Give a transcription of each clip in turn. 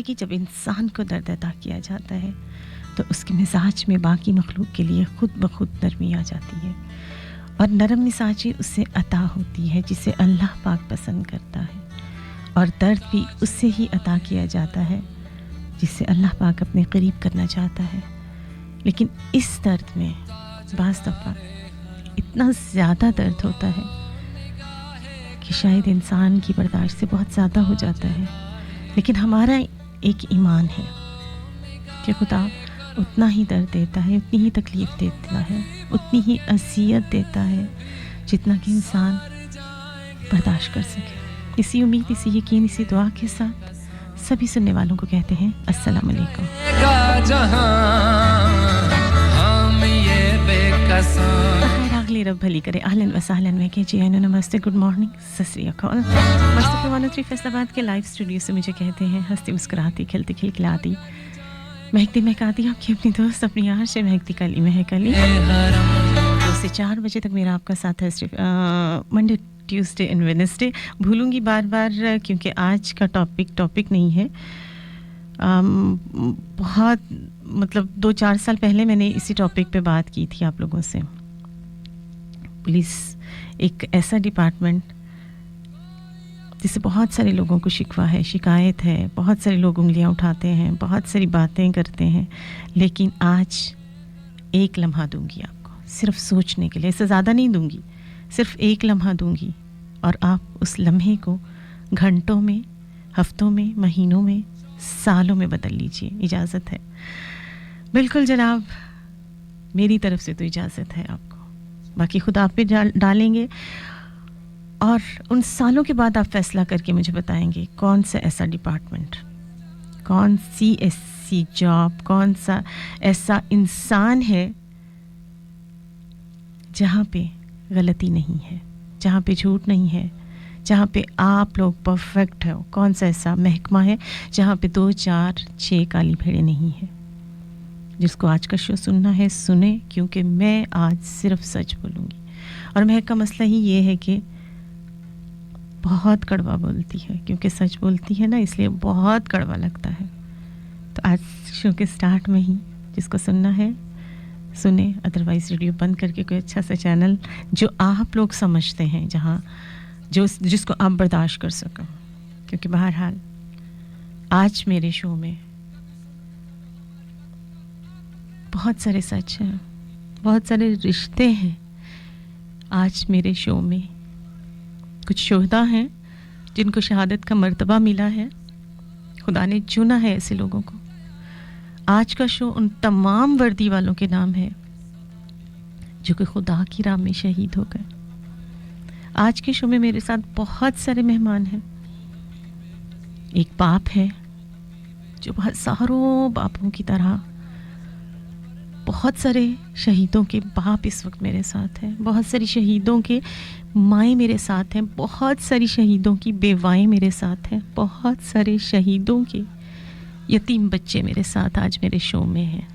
कि जब इंसान को दर्द अता किया जाता है तो उसके मिजाज में बाकी मखलूक के लिए खुद ब खुद नरमी आ जाती है, और नरम मिजाजी उससे अता होती है जिसे अल्लाह पाक पसंद करता है, और दर्द भी उससे ही अता किया जाता है जिसे अल्लाह पाक अपने करीब करना चाहता है। लेकिन इस दर्द में बाज़ दफ़ा इतना ज़्यादा दर्द होता है कि शायद इंसान की बर्दाश्त से बहुत ज़्यादा हो जाता है। लेकिन हमारा एक ईमान है कि खुदा उतना ही दर्द देता है, उतनी ही तकलीफ़ देता है, उतनी ही अज़ियत देता है जितना कि इंसान बर्दाश्त कर सके। इसी उम्मीद, इसी यकीन, इसी दुआ के साथ सभी सुनने वालों को कहते हैं अस्सलाम वालेकुम। अगली रब भली करे। आहलन व सहलन में के जी आइनो, नमस्ते, गुड मॉर्निंग, सत श्री अकाल। मस्त 103 फैसलाबाद के लाइव स्टूडियो से मुझे कहते हैं हंसती मुस्कुराती खिलती खिलखिलाती महकती महकाती आपकी अपनी दोस्त, अपनी यार से महकती कली महकली। 2 से 4 बजे तक मेरा आपका साथ है, सिर्फ मंडे ट्यूसडे एंड वेडनेसडे। भूलूंगी बार बार क्योंकि आज का टॉपिक नहीं है। बहुत मतलब 2-4 साल पहले मैंने इसी टॉपिक पे बात की थी आप लोगों से। पुलिस एक ऐसा डिपार्टमेंट जिससे बहुत सारे लोगों को शिकवा है, शिकायत है, बहुत सारे लोग उंगलियां उठाते हैं, बहुत सारी बातें करते हैं। लेकिन आज एक लम्हा दूंगी आपको, सिर्फ सोचने के लिए, इससे ज़्यादा नहीं दूंगी, सिर्फ एक लम्हा दूंगी, और आप उस लम्हे को घंटों में, हफ्तों में, महीनों में, सालों में बदल लीजिए। इजाज़त है? बिल्कुल जनाब, मेरी तरफ से तो इजाज़त है आपको, बाकी खुद आप पे डालेंगे, और उन सालों के बाद आप फैसला करके मुझे बताएंगे कौन सा ऐसा डिपार्टमेंट, कौन सी ऐसी जॉब, कौन सा ऐसा इंसान है जहाँ पे गलती नहीं है, जहाँ पे झूठ नहीं है, जहाँ पे आप लोग परफेक्ट हो। कौन सा ऐसा महकमा है जहाँ पे 2, 4, 6 काली भेड़ें नहीं है। जिसको आज का शो सुनना है सुने, क्योंकि मैं आज सिर्फ सच बोलूँगी। और महक का मसला ही ये है कि बहुत कड़वा बोलती है, क्योंकि सच बोलती है ना, इसलिए बहुत कड़वा लगता है। तो आज शो के स्टार्ट में ही जिसको सुनना है सुने, अदरवाइज़ रेडियो बंद करके कोई अच्छा सा चैनल जो आप लोग समझते हैं, जहाँ जिसको आप बर्दाश्त कर सको। क्योंकि बहरहाल आज मेरे शो में बहुत सारे सच हैं, बहुत सारे रिश्ते हैं। आज मेरे शो में कुछ शोहदा हैं जिनको शहादत का मर्तबा मिला है, खुदा ने चुना है ऐसे लोगों को। आज का शो उन तमाम वर्दी वालों के नाम है जो कि खुदा की राह में शहीद हो गए। आज के शो में मेरे साथ बहुत सारे मेहमान हैं। एक बाप है जो हज़ारों बापों की तरह, बहुत सारे शहीदों के बाप इस वक्त मेरे साथ हैं, बहुत सारी शहीदों के माएँ मेरे साथ हैं, बहुत सारी शहीदों की बेवाएँ मेरे साथ हैं, बहुत सारे शहीदों के यतीम बच्चे मेरे साथ आज मेरे शो में हैं।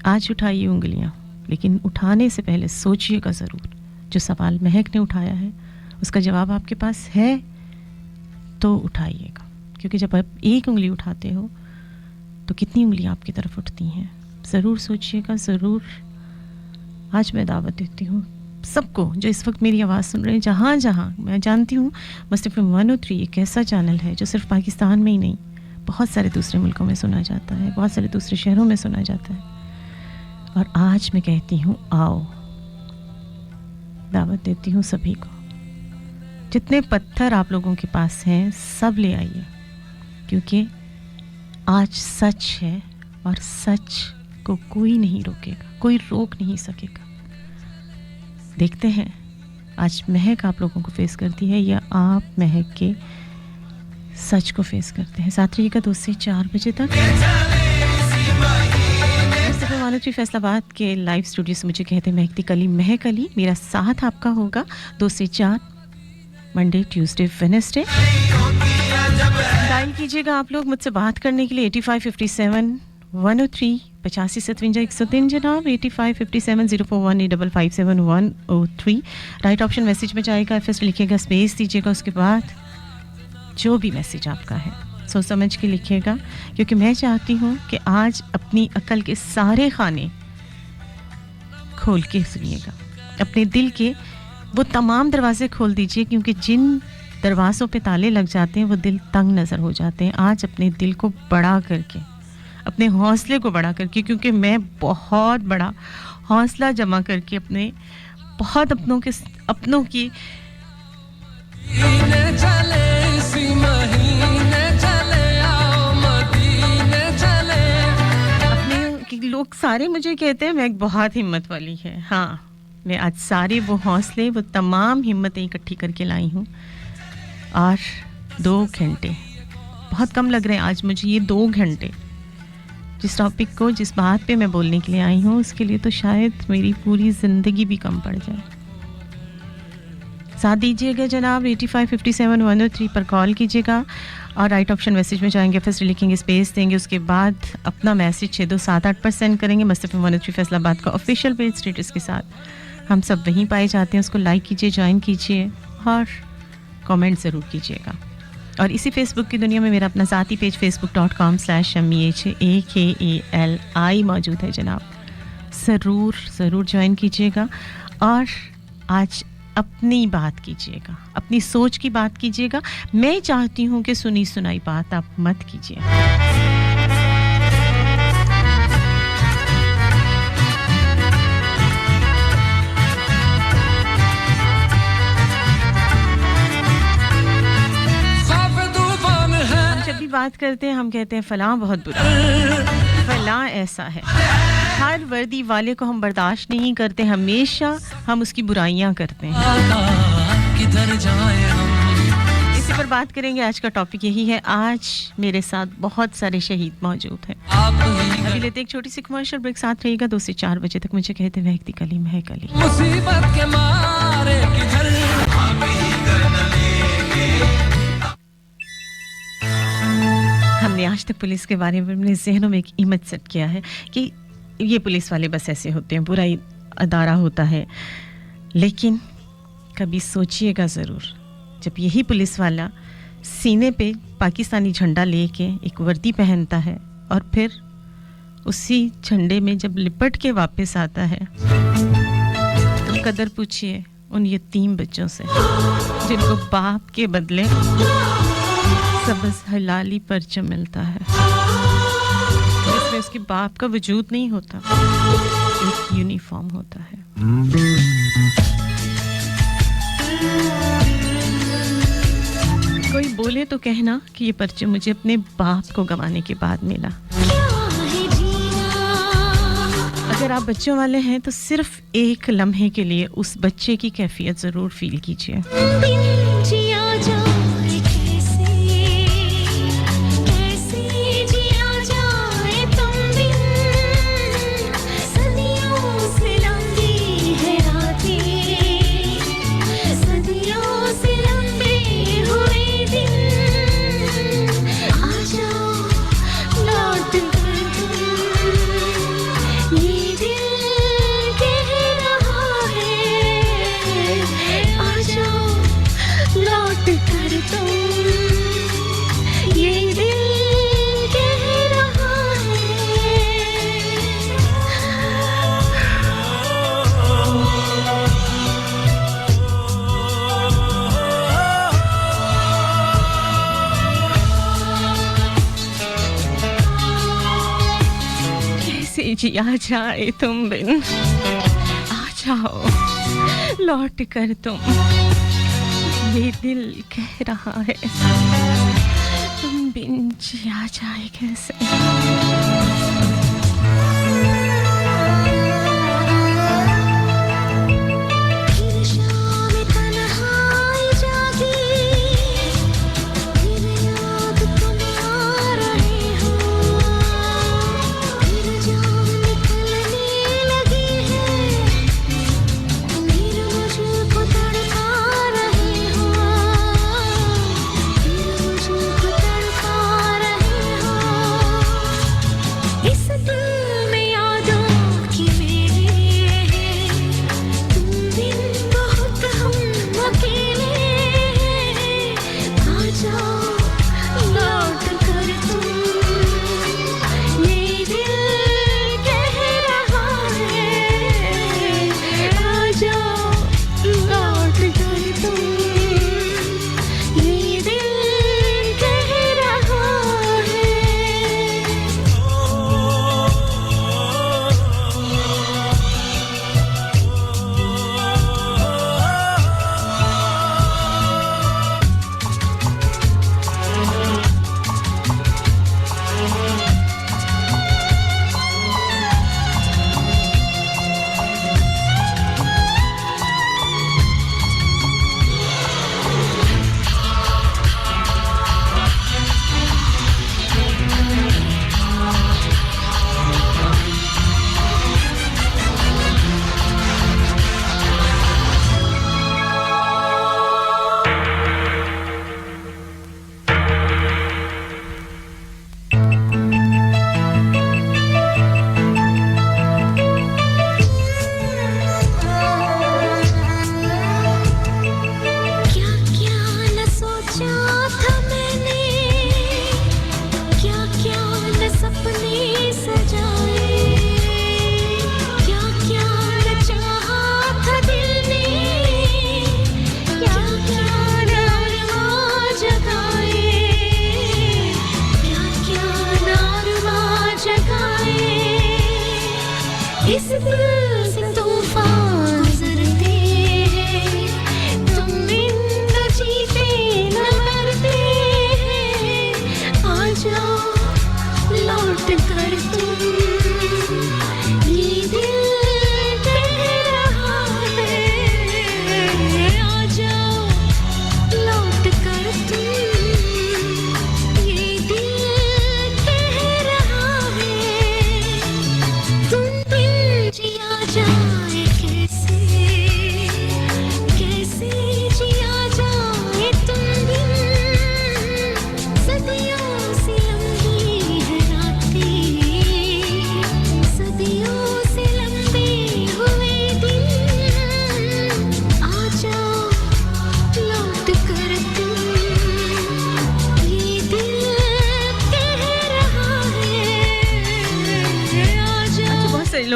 आज उठाइए उंगलियां, लेकिन उठाने से पहले सोचिएगा ज़रूर। जो सवाल महक ने उठाया है उसका जवाब आपके पास है तो उठाइएगा, क्योंकि जब आप एक उंगली उठाते हो तो कितनी उंगलियां आपकी तरफ उठती हैं। ज़रूर सोचिएगा, ज़रूर। आज मैं दावत देती हूँ सबको जो इस वक्त मेरी आवाज़ सुन रहे हैं, जहाँ जहाँ। मैं जानती हूँ मस्त एफएम 103 एक ऐसा चैनल है जो सिर्फ पाकिस्तान में ही नहीं, बहुत सारे दूसरे मुल्कों में सुना जाता है, बहुत सारे दूसरे शहरों में सुना जाता है। और आज मैं कहती हूँ आओ, दावत देती हूँ सभी को। जितने पत्थर आप लोगों के पास हैं सब ले आइए, क्योंकि आज सच है और सच को कोई नहीं रोकेगा, कोई रोक नहीं सकेगा। देखते हैं आज महक आप लोगों को फेस करती है या आप महक के सच को फेस करते हैं। साथ रहिएगा 2 से 4 बजे तक। फैसलाबाद के लाइव स्टूडियो से मुझे कहते हैं महकती कली महक अली। मेरा साथ आपका होगा 2 से 4 मंडे ट्यूसडे वेडनेसडे। डायल कीजिएगा आप लोग मुझसे बात करने के लिए 8557 103 8557 103 जनाब 8557 04185571 103। राइट ऑप्शन मैसेज में जाएगा, फर्स्ट लिखिएगा, स्पेस दीजिएगा, उसके बाद जो भी मैसेज आपका है सोच समझ के लिखिएगा, क्योंकि मैं चाहती हूँ कि आज अपनी अकल के सारे खाने खोल के सुनिएगा, अपने दिल के वो तमाम दरवाजे खोल दीजिए, क्योंकि जिन दरवाज़ों पे ताले लग जाते हैं वो दिल तंग नज़र हो जाते हैं। आज अपने दिल को बड़ा करके, अपने हौसले को बड़ा करके, क्योंकि मैं बहुत बड़ा हौसला जमा करके अपने बहुत अपनों की अपने लोग सारे मुझे कहते हैं मैं एक बहुत हिम्मत वाली है। हाँ, मैं आज सारे वो हौसले, वो तमाम हिम्मतें इकट्ठी करके लाई हूँ। और 2 घंटे बहुत कम लग रहे हैं आज मुझे, ये 2 घंटे जिस टॉपिक को, जिस बात पे मैं बोलने के लिए आई हूँ, उसके लिए तो शायद मेरी पूरी ज़िंदगी भी कम पड़ जाए। साथ दीजिएगा जनाब, 8557 पर कॉल कीजिएगा और राइट ऑप्शन मैसेज में जाएंगे, फर्स्ट लिखेंगे, स्पेस देंगे, उसके बाद अपना मैसेज 6278 पर सेंड करेंगे। मस्त एफएम 103 फैसलाबाद का ऑफिशियल पेज स्टेटस के साथ हम सब वहीं पाए जाते हैं। उसको लाइक कीजिए, ज्वाइन कीजिए और कमेंट ज़रूर कीजिएगा। और इसी फेसबुक की दुनिया में मेरा अपना ज़ाती पेज facebook.com/MEHAKALI मौजूद है जनाब, ज़रूर ज्वाइन कीजिएगा और आज अपनी बात कीजिएगा, अपनी सोच की बात कीजिएगा। मैं चाहती हूँ कि सुनी सुनाई बात आप मत कीजिए। जब भी बात करते हैं हम कहते हैं फलां बहुत बुरा, फलां ऐसा है। हर वर्दी वाले को हम बर्दाश्त नहीं करते, हमेशा हम उसकी बुराइयां करते हैं। किधर जाए हम, इसी पर बात करेंगे। आज का टॉपिक यही है। आज मेरे साथ बहुत सारे शहीद मौजूद हैं। अभी लेते एक छोटी सी कमर्शियल ब्रेक, साथ रहिएगा 2 से 4 बजे तक। मुझे कहते हैं वहदी कली महक अली। मुसीबत के मारे किधर हमने आज तक पुलिस के बारे में अपने ज़हनों में एक इमेज सेट किया है कि ये पुलिस वाले बस ऐसे होते हैं, बुरा अदारा होता है। लेकिन कभी सोचिएगा ज़रूर, जब यही पुलिस वाला सीने पे पाकिस्तानी झंडा लेके एक वर्दी पहनता है और फिर उसी झंडे में जब लिपट के वापस आता है, तो कदर पूछिए उन यतीम बच्चों से जिनको बाप के बदले सबस हलाली परचम मिलता है, जिसमें उसके बाप का वजूद नहीं होता, एक यूनिफॉर्म होता है। कोई बोले तो कहना कि ये परचम मुझे अपने बाप को गंवाने के बाद मिला। अगर आप बच्चों वाले हैं तो सिर्फ एक लम्हे के लिए उस बच्चे की कैफियत ज़रूर फील कीजिए। जिया जाए तुम बिन, आ जाओ लौट कर तुम, ये दिल कह रहा है तुम बिन जिया जाए कैसे।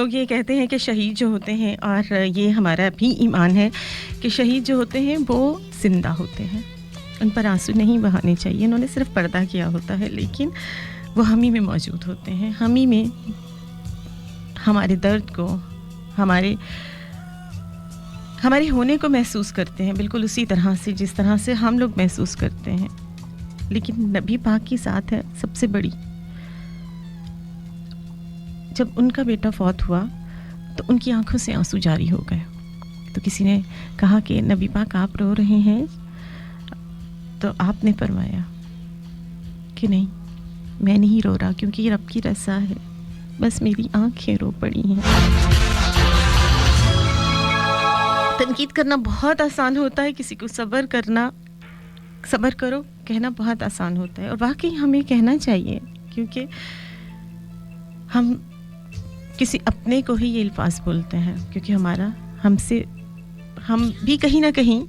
लोग ये कहते हैं कि शहीद जो होते हैं, और ये हमारा भी ईमान है कि शहीद जो होते हैं वो ज़िंदा होते हैं, उन पर आंसू नहीं बहाने चाहिए, उन्होंने सिर्फ पर्दा किया होता है, लेकिन वो हम ही में मौजूद होते हैं, हम ही में हमारे दर्द को, हमारे होने को महसूस करते हैं, बिल्कुल उसी तरह से जिस तरह से हम लोग महसूस करते हैं। लेकिन नबी पाक की साथ है सबसे बड़ी। जब उनका बेटा फौत हुआ तो उनकी आंखों से आंसू जारी हो गए। तो किसी ने कहा कि नबी पाक आप रो रहे हैं, तो आपने फरमाया कि नहीं, मैं नहीं रो रहा, क्योंकि ये रब की रज़ा है, बस मेरी आंखें रो पड़ी हैं। तनकीद करना बहुत आसान होता है, किसी को सब्र करो कहना बहुत आसान होता है, और वाकई हमें कहना चाहिए, क्योंकि हम किसी अपने को ही ये अल्फाज बोलते हैं, क्योंकि हम भी कहीं ना कहीं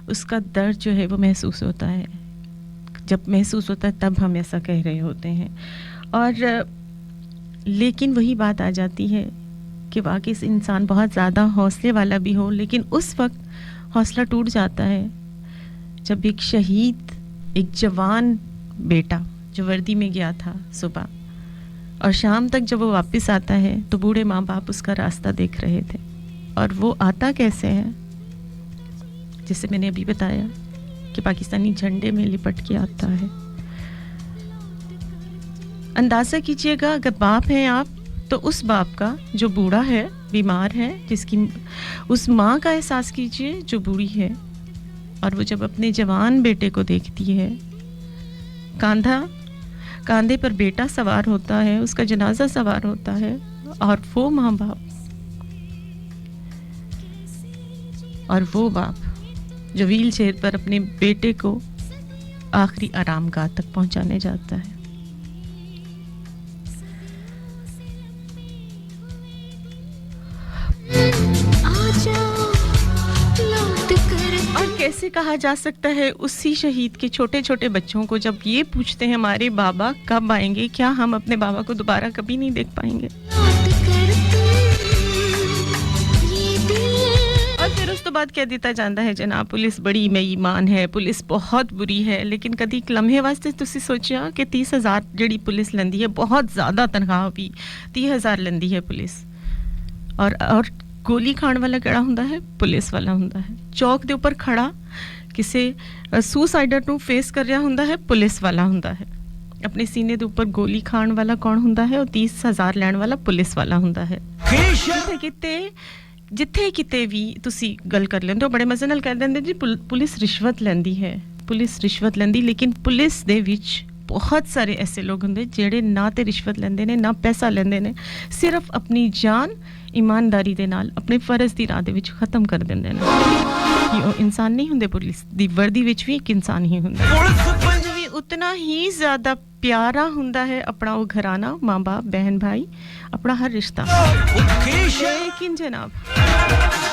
उसका दर्द जो है वो महसूस होता है। जब महसूस होता है तब हम ऐसा कह रहे होते हैं। और लेकिन वही बात आ जाती है कि वाकई से इंसान बहुत ज़्यादा हौसले वाला भी हो, लेकिन उस वक्त हौसला टूट जाता है जब एक शहीद, एक जवान बेटा जो वर्दी में गया था सुबह, और शाम तक जब वो वापस आता है तो बूढ़े माँ बाप उसका रास्ता देख रहे थे। और वो आता कैसे है, जैसे मैंने अभी बताया कि पाकिस्तानी झंडे में लिपट के आता है। अंदाज़ा कीजिएगा, अगर बाप हैं आप, तो उस बाप का जो बूढ़ा है, बीमार है, जिसकी उस माँ का एहसास कीजिए जो बूढ़ी है, और वो जब अपने जवान बेटे को देखती है, कांधे पर बेटा सवार होता है, उसका जनाजा सवार होता है, और वो माँ बाप, और वो बाप जो व्हील चेयर पर अपने बेटे को आखिरी आरामगाह तक पहुंचाने जाता है। और कैसे कहा जा सकता है उसी शहीद के छोटे छोटे बच्चों को जब ये पूछते हैं हमारे बाबा कब आएंगे, क्या हम अपने बाबा को दोबारा कभी नहीं देख पाएंगे। और फिर उस तो बाद कह देता जाता है जनाब पुलिस बड़ी बेईमान है, पुलिस बहुत बुरी है। लेकिन कभी एक लम्हे वास्ते तुसी सोचा कि 30,000 जड़ी पुलिस लेंदी है, बहुत ज़्यादा तनख्वाह भी 30,000 लेंदी है पुलिस, और गोली खाण वाला किहड़ा हुंदा है, पुलिस वाला हुंदा है। चौक दे ऊपर खड़ा किसी सुसाइडर नूं फेस कर रहा हुंदा है, पुलिस वाला हुंदा है। अपने सीने दे ऊपर गोली खाण वाला कौन हुंदा है, और 30,000 लैण वाला पुलिस वाला हुंदा है। जिथे किते भी तुसी गल कर लेंदे हो, बड़े मजे नाल कह देंदे जी पुलिस रिश्वत लैंदी है, पुलिस रिश्वत लैंदी। लेकिन पुलिस दे विच बहुत सारे ऐसे लोग होंदे जेड़े ना ते रिश्वत लेंदे ने, ना पैसा लेंदे ने, सिर्फ अपनी जान ईमानदारी दे नाल अपने फर्ज दी राह दे विच खत्म कर दिंदे ने। कि ਉਹ इंसान नहीं ਹੁੰਦੇ, पुलिस दी वर्दी विच भी एक इंसान ही ਹੁੰਦਾ है। भी उतना ही ज़्यादा प्यारा ਹੁੰਦਾ है अपना वो घराना, माँ बाप, बहन भाई, अपना हर रिश्ता। लेकिन जनाब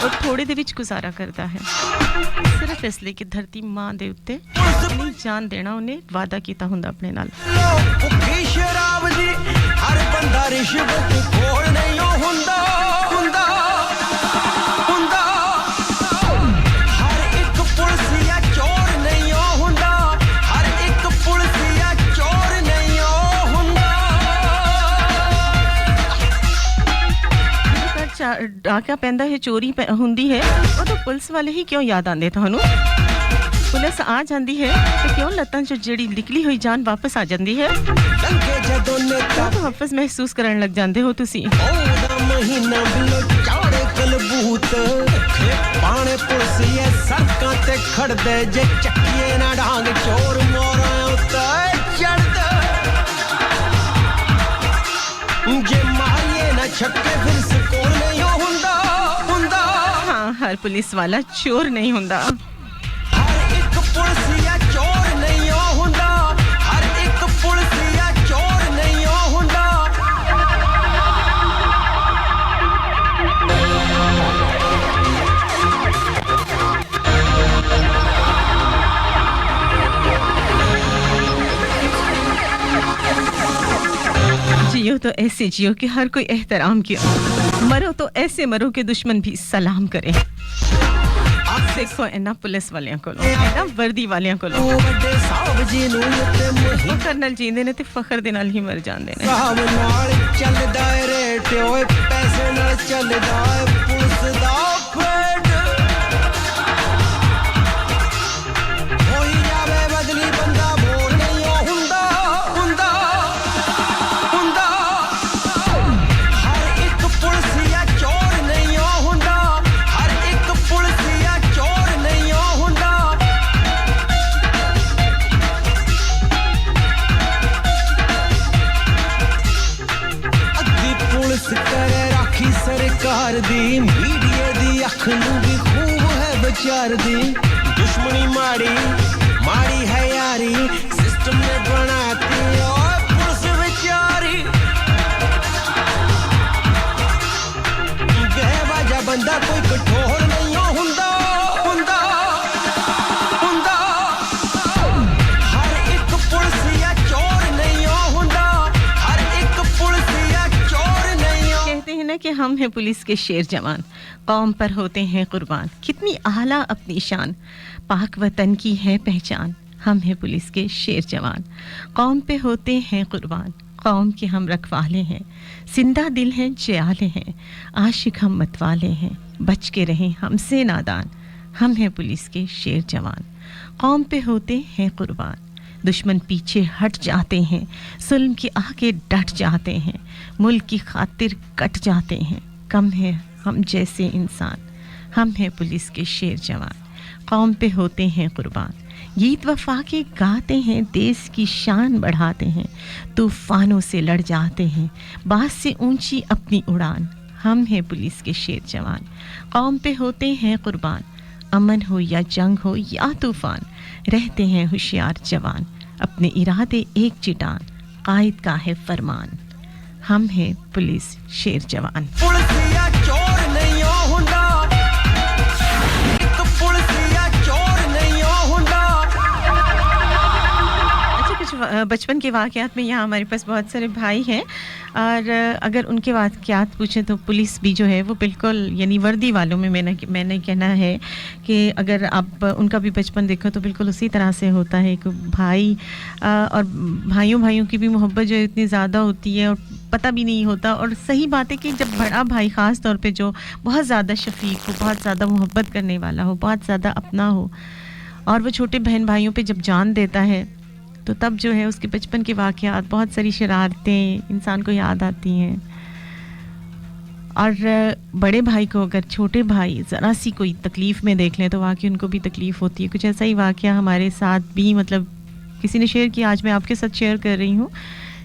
और थोड़े दे विच गुजारा करता है, सिर्फ इसलिए कि धरती माँ दे उत्ते अपनी जान देना उन्हें वादा कीता ਹੁੰਦਾ अपने नाल। हर बंदा रिश्वत खोल नहीं ਹੁੰਦਾ डाका पैंदा है, चोरी हुंदी है, वो तो पुलिस वाले ही क्यों याद आंदे थानू। पुलिस आ जाती है तो क्यों लत्तां चो जेड़ी निकली हुई जान वापस आ जाती है। तो वापस महसूस करन लग जाते हो तुसी। हाँ, हर पुलिस वाला चोर नहीं हुंदा। हर एक पुलिसिया चोर नहीं हुंदा, हर एक पुलिसिया चोर नहीं हुंदा। जियो तो ऐसे जियो कि हर कोई एहतराम किया। मरो तो ऐसे मरो कि दुश्मन भी सलाम करे। देखो इन्ना पुलिस वालियां कोलों इन्ना वर्दी वालियां कोलों वो कर्नल जींदे ने ते फखर दे नाल ही मर जांदे ने। साहब नाल चलदा ए रेट ओए पैसे नाल चलदा ए पुलिस दा पेट होई जावे बदली बंदा मोड़ नहीं हुंदा हुंदा हुंदा हर एक पुलिसिया चोर नहीं हुंदा हर एक पुलिसिया चोर नहीं हुंदा। अद्धी पुलिस करे राखी सरकार दी मीडिया दी अख नूं भी खूब है बेचार दी दुश्मनी माड़ी माड़ी है यारी सिस्टम ने बनाती और पुलिस बेचारी बेवजह बंदा कोई कठोर नहीं हुंदा हुंदा हुंदा हर एक पुलिसिया चोर नहीं हुंदा हर एक पुलिसिया चोर नहीं। कहते हैं ना कि हम हैं पुलिस के शेर जवान कौम पर होते हैं कुर्बान कितनी आला अपनी शान पाक वतन की है पहचान हम हैं पुलिस के शेर जवान कौम पे होते हैं कुर्बान कौम के हम रखवाले हैं जिंदा दिल हैं जयाले हैं आशिक हम मतवाले हैं बच के रहें हमसे नादान हम हैं पुलिस के शेर जवान कौम पे होते हैं कुर्बान दुश्मन पीछे हट जाते हैं जुल्म की आगे डट जाते हैं मुल्क की खातिर कट जाते हैं कम है हम जैसे इंसान हम हैं पुलिस के शेर जवान कौम पे होते हैं कुर्बान गीत वफा के गाते हैं देश की शान बढ़ाते हैं तूफानों से लड़ जाते हैं बास से ऊंची अपनी उड़ान हम हैं पुलिस के शेर जवान कौम पे होते हैं कुर्बान अमन हो या जंग हो या तूफान रहते हैं होशियार जवान अपने इरादे एक चिटान कायद का है फरमान हम हैं पुलिस शेर जवान। पुलिसिया चोर नहीं हुंदा एक पुलिसिया चोर नहीं हुंदा। अच्छा कुछ बचपन के वाकयात में यहाँ हमारे पास बहुत सारे भाई हैं और अगर उनके वाकयात पूछें तो पुलिस भी जो है वो बिल्कुल यानी वर्दी वालों में मैंने कहना है कि अगर आप उनका भी बचपन देखो तो बिल्कुल उसी तरह से होता है कि भाई और भाइयों की भी मोहब्बत जो इतनी ज़्यादा होती है और पता भी नहीं होता और सही बात है कि जब बड़ा भाई ख़ास तौर पे जो बहुत ज़्यादा शफीक हो बहुत ज़्यादा मोहब्बत करने वाला हो बहुत ज़्यादा अपना हो और वो छोटे बहन भाइयों पे जब जान देता है तो तब जो है उसके बचपन के वाक़यात बहुत सारी शरारतें इंसान को याद आती हैं और बड़े भाई को अगर छोटे भाई ज़रा सी कोई तकलीफ़ में देख लें तो वाकई उनको भी तकलीफ़ होती है। कुछ ऐसा ही वाक़या हमारे साथ भी मतलब किसी ने शेयर किया आज मैं आपके साथ शेयर कर रही हूँ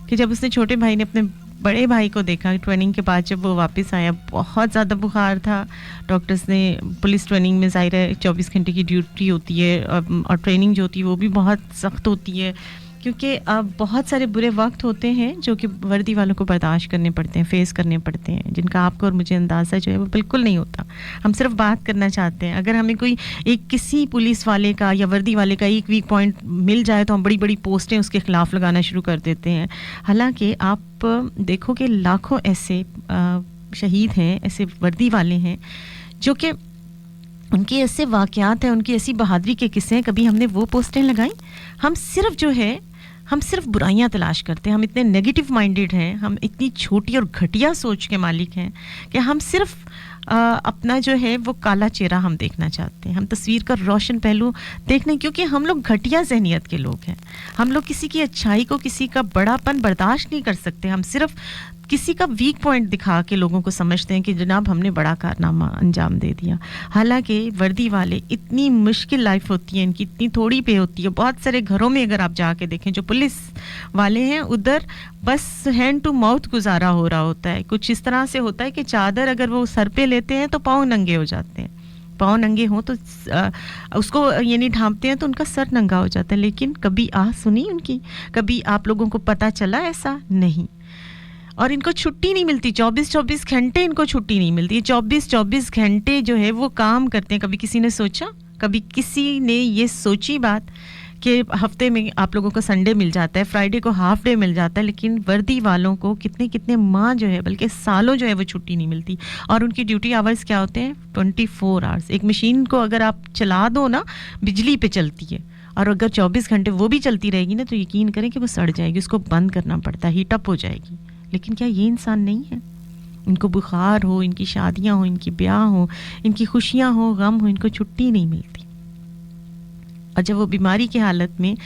कि जब उसने छोटे भाई ने अपने बड़े भाई को देखा ट्रेनिंग के बाद जब वो वापस आया बहुत ज़्यादा बुखार था डॉक्टर्स ने पुलिस ट्रेनिंग में ज़ाहिर है 24 घंटे की ड्यूटी होती है और ट्रेनिंग जो होती है वो भी बहुत सख्त होती है क्योंकि अब बहुत सारे बुरे वक्त होते हैं जो कि वर्दी वालों को बर्दाश्त करने पड़ते हैं फेस करने पड़ते हैं जिनका आपको और मुझे अंदाज़ा जो है वो बिल्कुल नहीं होता। हम सिर्फ बात करना चाहते हैं अगर हमें कोई एक किसी पुलिस वाले का या वर्दी वाले का एक वीक पॉइंट मिल जाए तो हम बड़ी बड़ी पोस्टें उसके ख़िलाफ़ लगाना शुरू कर देते हैं। हालांकि आप देखो कि लाखों ऐसे शहीद हैं ऐसे वर्दी वाले हैं जो कि उनके ऐसे वाक़यात हैं उनकी ऐसी बहादुरी के किस्से हैं कभी हमने वो पोस्टें लगाई। हम सिर्फ बुराइयां तलाश करते हैं हम इतने नेगेटिव माइंडेड हैं हम इतनी छोटी और घटिया सोच के मालिक हैं कि हम सिर्फ अपना जो है वो काला चेहरा हम देखना चाहते हैं हम तस्वीर का रोशन पहलू देखने क्योंकि हम लोग घटिया ज़हनियत के लोग हैं हम लोग किसी की अच्छाई को किसी का बड़ापन बर्दाश्त नहीं कर सकते हम सिर्फ किसी का वीक पॉइंट दिखा के लोगों को समझते हैं कि जनाब हमने बड़ा कारनामा अंजाम दे दिया। हालांकि वर्दी वाले इतनी मुश्किल लाइफ होती है इनकी इतनी थोड़ी पे होती है बहुत सारे घरों में अगर आप जाके देखें जो पुलिस वाले हैं उधर बस हैंड टू माउथ गुजारा हो रहा होता है कुछ इस तरह से होता है कि चादर अगर वो सर पे लेते हैं तो पाँव नंगे हो जाते हैं पाँव नंगे हों तो उसको यानी ढांपते हैं तो उनका सर नंगा हो जाता है लेकिन कभी आह सुनी उनकी कभी आप लोगों को पता चला ऐसा नहीं और इनको छुट्टी नहीं मिलती 24-24 घंटे इनको छुट्टी नहीं मिलती 24-24 घंटे जो है वो काम करते हैं। कभी किसी ने सोचा कभी किसी ने ये सोची बात कि हफ्ते में आप लोगों को संडे मिल जाता है, फ्राइडे को हाफ डे मिल जाता है, लेकिन वर्दी वालों को कितने कितने माह जो है, बल्कि सालों जो है वो छुट्टी नहीं मिलती। और उनकी ड्यूटी आवर्स क्या होते हैं? 24 आवर्स। एक मशीन को अगर आप चला दो ना, बिजली पे चलती है, और अगर 24 घंटे वो भी चलती रहेगी ना, तो यकीन करें कि वो सड़ जाएगी, उसको बंद करना पड़ता है, हीट अप हो जाएगी। लेकिन क्या ये इंसान नहीं है? इनको बुखार हो, इनकी शादियां हो, इनकी ब्याह हो, इनकी खुशियां हो, गम हो, इनको छुट्टी नहीं मिलती। और जब वो बीमारी की हालत में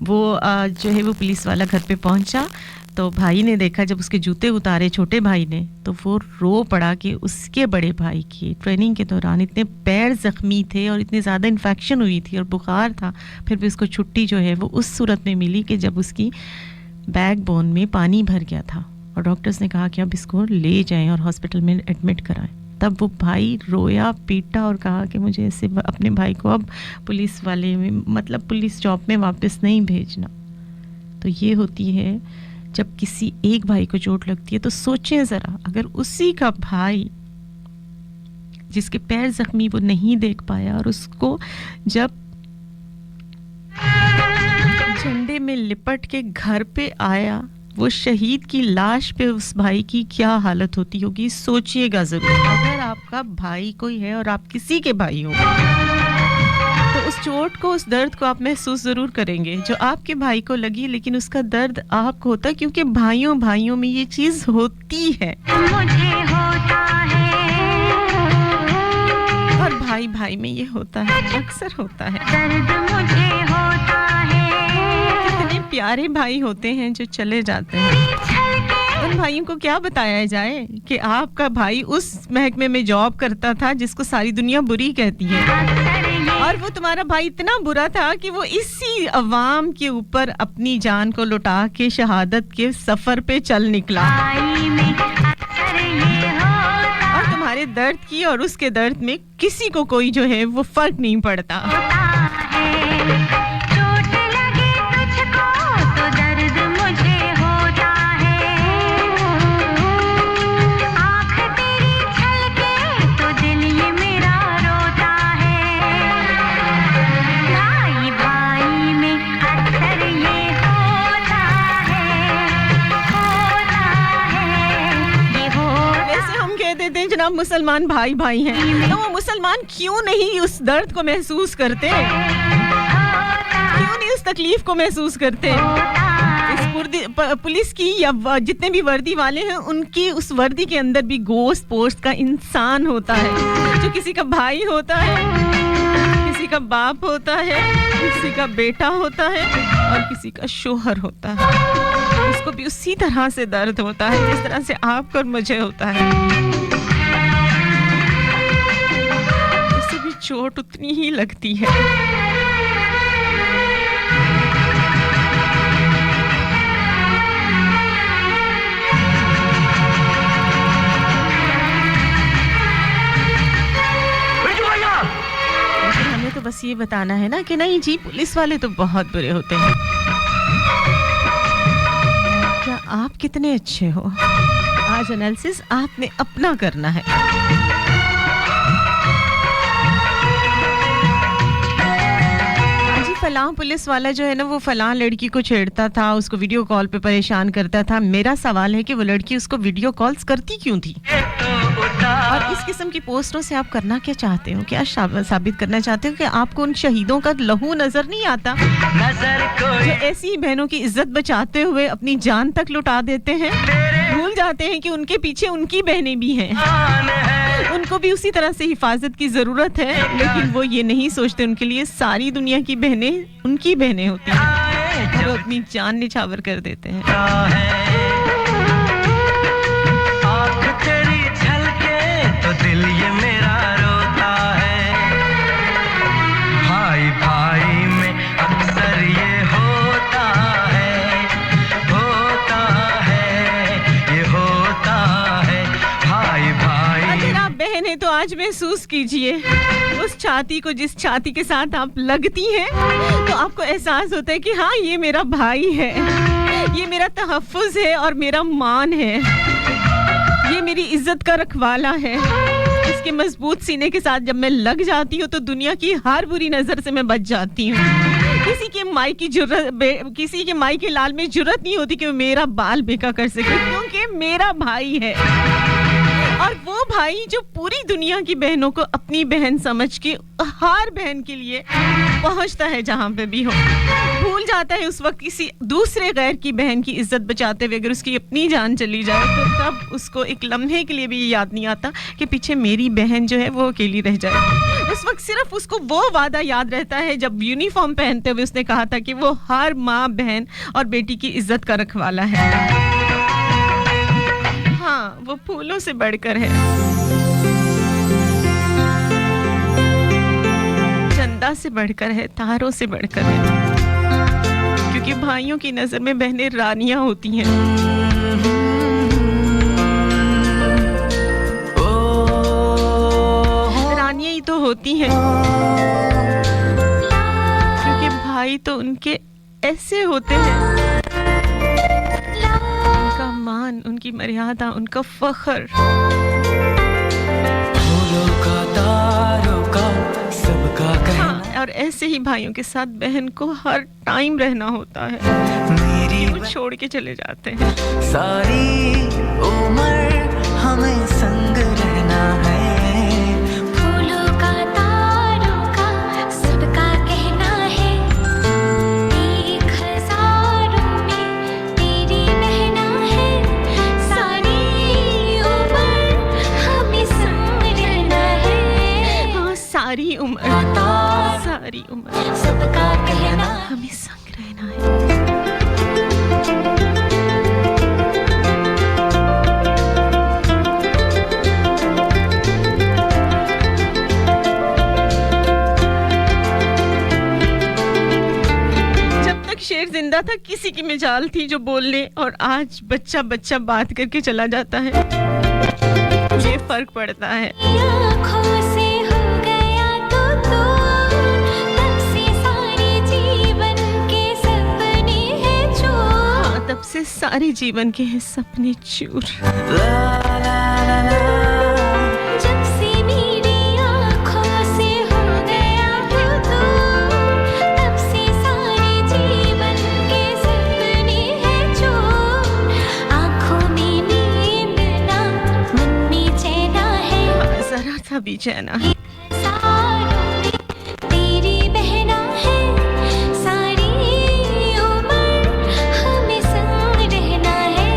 वो जो है वो पुलिस वाला घर पे पहुंचा, तो भाई ने देखा, जब उसके जूते उतारे छोटे भाई ने, तो वो रो पड़ा कि उसके बड़े भाई की ट्रेनिंग के दौरान इतने पैर ज़ख्मी थे और इतनी ज़्यादा इन्फेक्शन हुई थी और बुखार था, फिर भी उसको छुट्टी जो है वो उस सूरत में मिली कि जब उसकी बैकबोन में पानी भर गया था और डॉक्टर्स ने कहा कि अब इसको ले जाएं और हॉस्पिटल में एडमिट कराएं। तब वो भाई रोया पीटा और कहा कि मुझे ऐसे अपने भाई को अब पुलिस वाले में, मतलब पुलिस जॉब में वापस नहीं भेजना। तो ये होती है जब किसी एक भाई को चोट लगती है, तो सोचें ज़रा, अगर उसी का भाई जिसके पैर जख्मी वो नहीं देख पाया और उसको जब झंडे में लिपट के घर पे आया, वो शहीद की लाश पे उस भाई की क्या हालत होती होगी, सोचिएगा ज़रूर। अगर आपका भाई कोई है और आप किसी के भाई हो, तो उस चोट को, उस दर्द को आप महसूस ज़रूर करेंगे जो आपके भाई को लगी, लेकिन उसका दर्द आपको होता है, क्योंकि भाइयों भाइयों में ये चीज़ होती है। मुझे होता है और भाई भाई में ये होता है, अक्सर होता है। दर्द मुझे होता है। कितने प्यारे भाई होते हैं जो चले जाते हैं। उन भाइयों को क्या बताया जाए कि आपका भाई उस महकमे में जॉब करता था जिसको सारी दुनिया बुरी कहती है, और वो तुम्हारा भाई इतना बुरा था कि वो इसी अवाम के ऊपर अपनी जान को लुटा के शहादत के सफर पे चल निकला। और तुम्हारे दर्द की और उसके दर्द में किसी को कोई जो है वो फर्क नहीं पड़ता। जनाब मुसलमान भाई भाई हैं, तो वो मुसलमान क्यों नहीं उस दर्द को महसूस करते, क्यों नहीं उस तकलीफ को महसूस करते? इस पुलिस की या जितने भी वर्दी वाले हैं, उनकी उस वर्दी के अंदर भी गोश्त पोश्त का इंसान होता है, जो किसी का भाई होता है, किसी का बाप होता है, किसी का बेटा होता है और किसी का शोहर होता है। उसको भी उसी तरह से दर्द होता है जिस तरह से आपको और मुझे होता है। चोट उतनी ही लगती है। हमें तो बस ये बताना है ना कि नहीं जी, पुलिस वाले तो बहुत बुरे होते हैं। क्या आप कितने अच्छे हो? आज एनालिसिस आपने अपना करना है। फलां पुलिस वाला जो है ना, वो फलां लड़की को छेड़ता था, उसको वीडियो कॉल पे परेशान करता था। मेरा सवाल है कि वो लड़की उसको वीडियो कॉल्स करती क्यों थी? और इस किस्म की पोस्टों से आप करना क्या चाहते हो? क्या साबित करना चाहते हो कि आपको उन शहीदों का लहू नजर नहीं आता, जो ऐसी बहनों की इज्जत बचाते हुए अपनी जान तक लुटा देते हैं? भूल जाते हैं कि उनके पीछे उनकी बहनें भी हैं, उनको भी उसी तरह से हिफाजत की जरूरत है, लेकिन वो ये नहीं सोचते उनके लिए सारी दुनिया की बहनें उनकी बहनें होती हैं, वो अपनी जान निछावर कर देते हैं। आँख तेरी झलके तो दिल ये मेरा रोता है, भाई भाई में अक्सर ये होता है, ये होता है, भाई भाई। अगर आप बहन हैं तो आज महसूस कीजिए उस छाती को, जिस छाती के साथ आप लगती हैं, तो आपको एहसास होता है कि हाँ, ये मेरा भाई है, ये मेरा तहफ्फुज़ है और मेरा मान है, ये मेरी इज्जत का रखवाला है। इसके मजबूत सीने के साथ जब मैं लग जाती हूँ तो दुनिया की हर बुरी नजर से मैं बच जाती हूँ, किसी के माई के लाल में जुर्रत नहीं होती कि वो मेरा बाल बेका कर सके, क्योंकि मेरा भाई है। और वो भाई जो पूरी दुनिया की बहनों को अपनी बहन समझ के हर बहन के लिए पहुंचता है जहां पे भी हो, भूल जाता है उस वक्त किसी दूसरे गैर की बहन की इज्जत बचाते हुए अगर उसकी अपनी जान चली जाए तो तब उसको एक लम्हे के लिए भी ये याद नहीं आता कि पीछे मेरी बहन जो है वो अकेली रह जाए। उस वक्त सिर्फ उसको वो वादा याद रहता है जब यूनिफॉर्म पहनते हुए उसने कहा था कि वो हर माँ, बहन और बेटी की इज्जत का रखवाला है। हाँ, वो फूलों से बढ़कर है, चंदा से बढ़कर है, तारों से बढ़कर है, क्योंकि भाइयों की नजर में बहनें रानियां होती हैं। रानियां ही तो होती हैं, क्योंकि भाई तो उनके ऐसे होते हैं, उनका मान, उनकी मर्यादा, उनका फख्र। फूलों का, तारों का, सबका कहना। हाँ, और ऐसे ही भाइयों के साथ बहन को हर टाइम रहना होता है, मेरी वो छोड़ के चले जाते हैं। सारी उम्र हमें संग रहना है। फूलों का, तारों का, सबका कहना है, एक हजारों में तेरी बहना है। सारी उम्र हमें संग रहना है। हाँ, सारी उम्र सबका कहना हमें संग रहना है। जब तक शेर जिंदा था किसी की मिजाल थी जो बोलने, और आज बच्चा बच्चा बात करके चला जाता है, ये फर्क पड़ता है। आँखों से हो गया तो तब से सारे जीवन के सपने हैं चूर। हाँ, तब से सारे जीवन के हैं सपने चूर। जब से मेरी आँखों से हो गया तो तब से सारे जीवन के सपने हैं चूर। आँखों में नींद ना, मन में चैन है, जरा सा भी चैना है। सारों में तेरी बहना है। सारी उम्र हमें संग रहना है।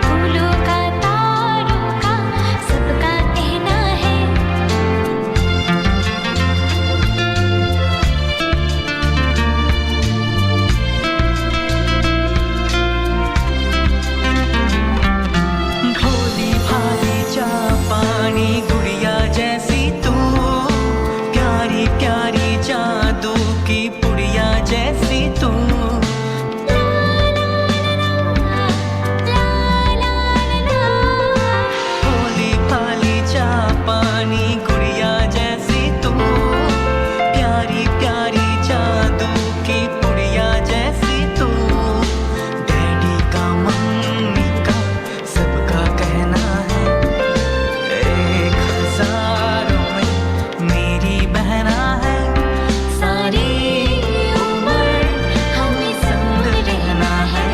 फूलों का, तारों का, सबका कहना है। भोली भाली चा पानी गुड़िया जैसी तू, प्यारी प्यारी जादू की पुड़िया जैसी तू। भोली भाली चा पानी गुड़िया जैसी तू, प्यारी प्यारी जादू की पुड़िया जैसी तू। डैडी का, मम्मी का, सबका कहना है, एक हजारों में मेरी बहना है। सारी उम्र हमें संग रहना है।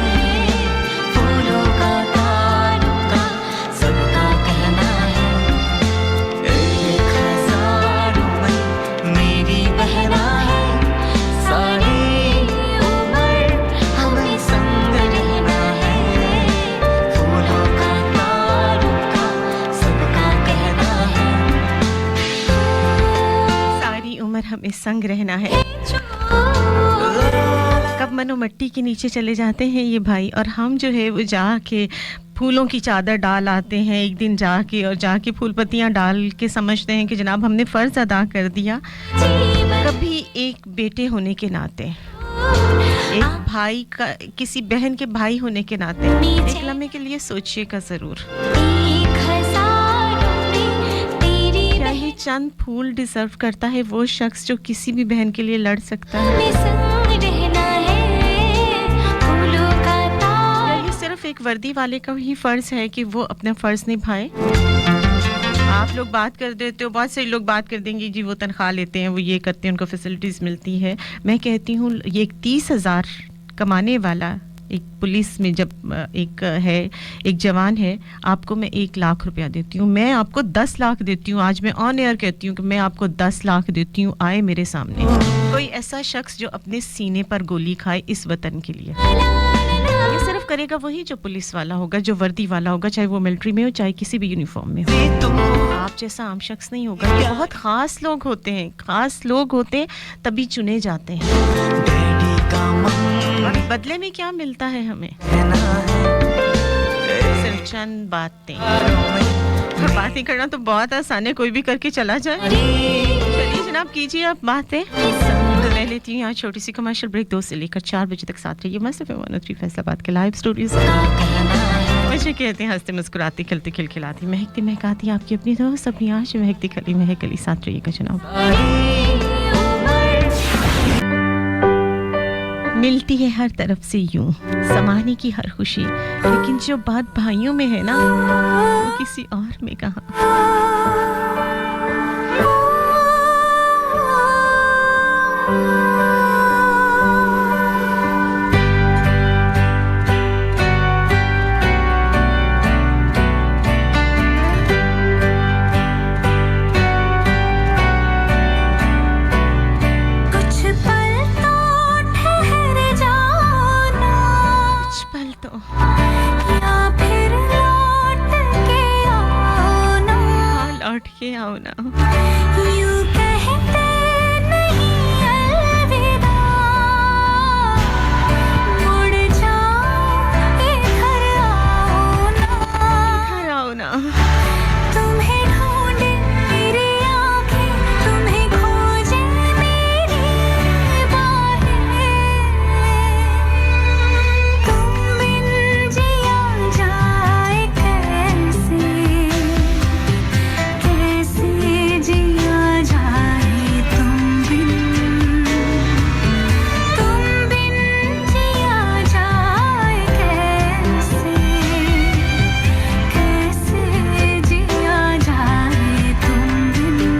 फूलों का, तारों का, सबका कहना है, एक हजारों में मेरी बहना है। सारी उम्र हमें संग रहना है। फूलों का, तारों का, सबका कहना है। सारी उम्र हमें संग रहना है। कब मनो मट्टी के नीचे चले जाते हैं ये भाई, और हम जो है वो जाके फूलों की चादर डाल आते हैं एक दिन जाके, और जाके फूल पत्तियां डाल के समझते हैं कि जनाब हमने फ़र्ज़ अदा कर दिया। कभी एक बेटे होने के नाते, एक भाई का, किसी बहन के भाई होने के नाते एक लम्हे के लिए सोचिएगा ज़रूर, एक हजारों में तेरी क्या ये चंद फूल डिजर्व करता है वो शख्स जो किसी भी बहन के लिए लड़ सकता है? हमें संग रहना है। फूलों का, या ये सिर्फ एक वर्दी वाले का ही फर्ज है कि वो अपना फर्ज निभाए? आप लोग बात कर देते हो, बहुत से लोग बात कर देंगे जी वो तनख्वाह लेते हैं, वो ये करते हैं, उनको फैसिलिटीज़ मिलती है। मैं कहती हूँ ये एक 30,000 कमाने वाला एक पुलिस में जब एक जवान है, आपको मैं 1 लाख रुपया देती हूँ, मैं आपको 10 लाख देती हूँ। आज मैं ऑन एयर कहती हूँ कि मैं आपको 10 लाख देती हूँ, आए मेरे सामने कोई ऐसा शख्स जो अपने सीने पर गोली खाए इस वतन के लिए। ये सिर्फ करेगा वही जो पुलिस वाला होगा, जो वर्दी वाला होगा, चाहे वो मिलिट्री में हो चाहे किसी भी यूनिफॉर्म में हो। आप जैसा आम शख्स नहीं होगा। ये बहुत खास लोग होते हैं, खास लोग होते हैं तभी चुने जाते हैं। और बदले में क्या मिलता है हमें? सिर्फ चंद बातें। बातें करना तो बहुत आसान है, कोई भी करके चला जाए। चलिए जनाब, कीजिए आप बातें। तो मैं लेती हूँ यहाँ छोटी सी कमर्शियल ब्रेक। 2 से लेकर 4 बजे तक साथ रहिए मस्त एफएम 103 फैसलाबाद के लाइव स्टूडियो से। मुझे कहते हैं हंसते मुस्कुराती खिलती खिलखिलाती महकती महकाती आपकी अपनी दोस्त अपनी आश महकती खली महकली साथ रहिएगा जनाब। मिलती है हर तरफ से यूं समाने की हर खुशी, लेकिन जो बात भाइयों में है ना वो किसी और में कहाँ। लौट के आओ ना। यूं कहते नहीं अलविदा, मुड़ जाओ इधर आओ ना। इधर आओ ना। तुम्हें ढूंढे मेरी आँखें, तुम्हें खोजे मेरी बाहें, तुम बिन जिया जाए कैसे, कैसे जिया जाए तुम बिन जिया जाए कैसे, कैसे जिया जाए तुम बिन।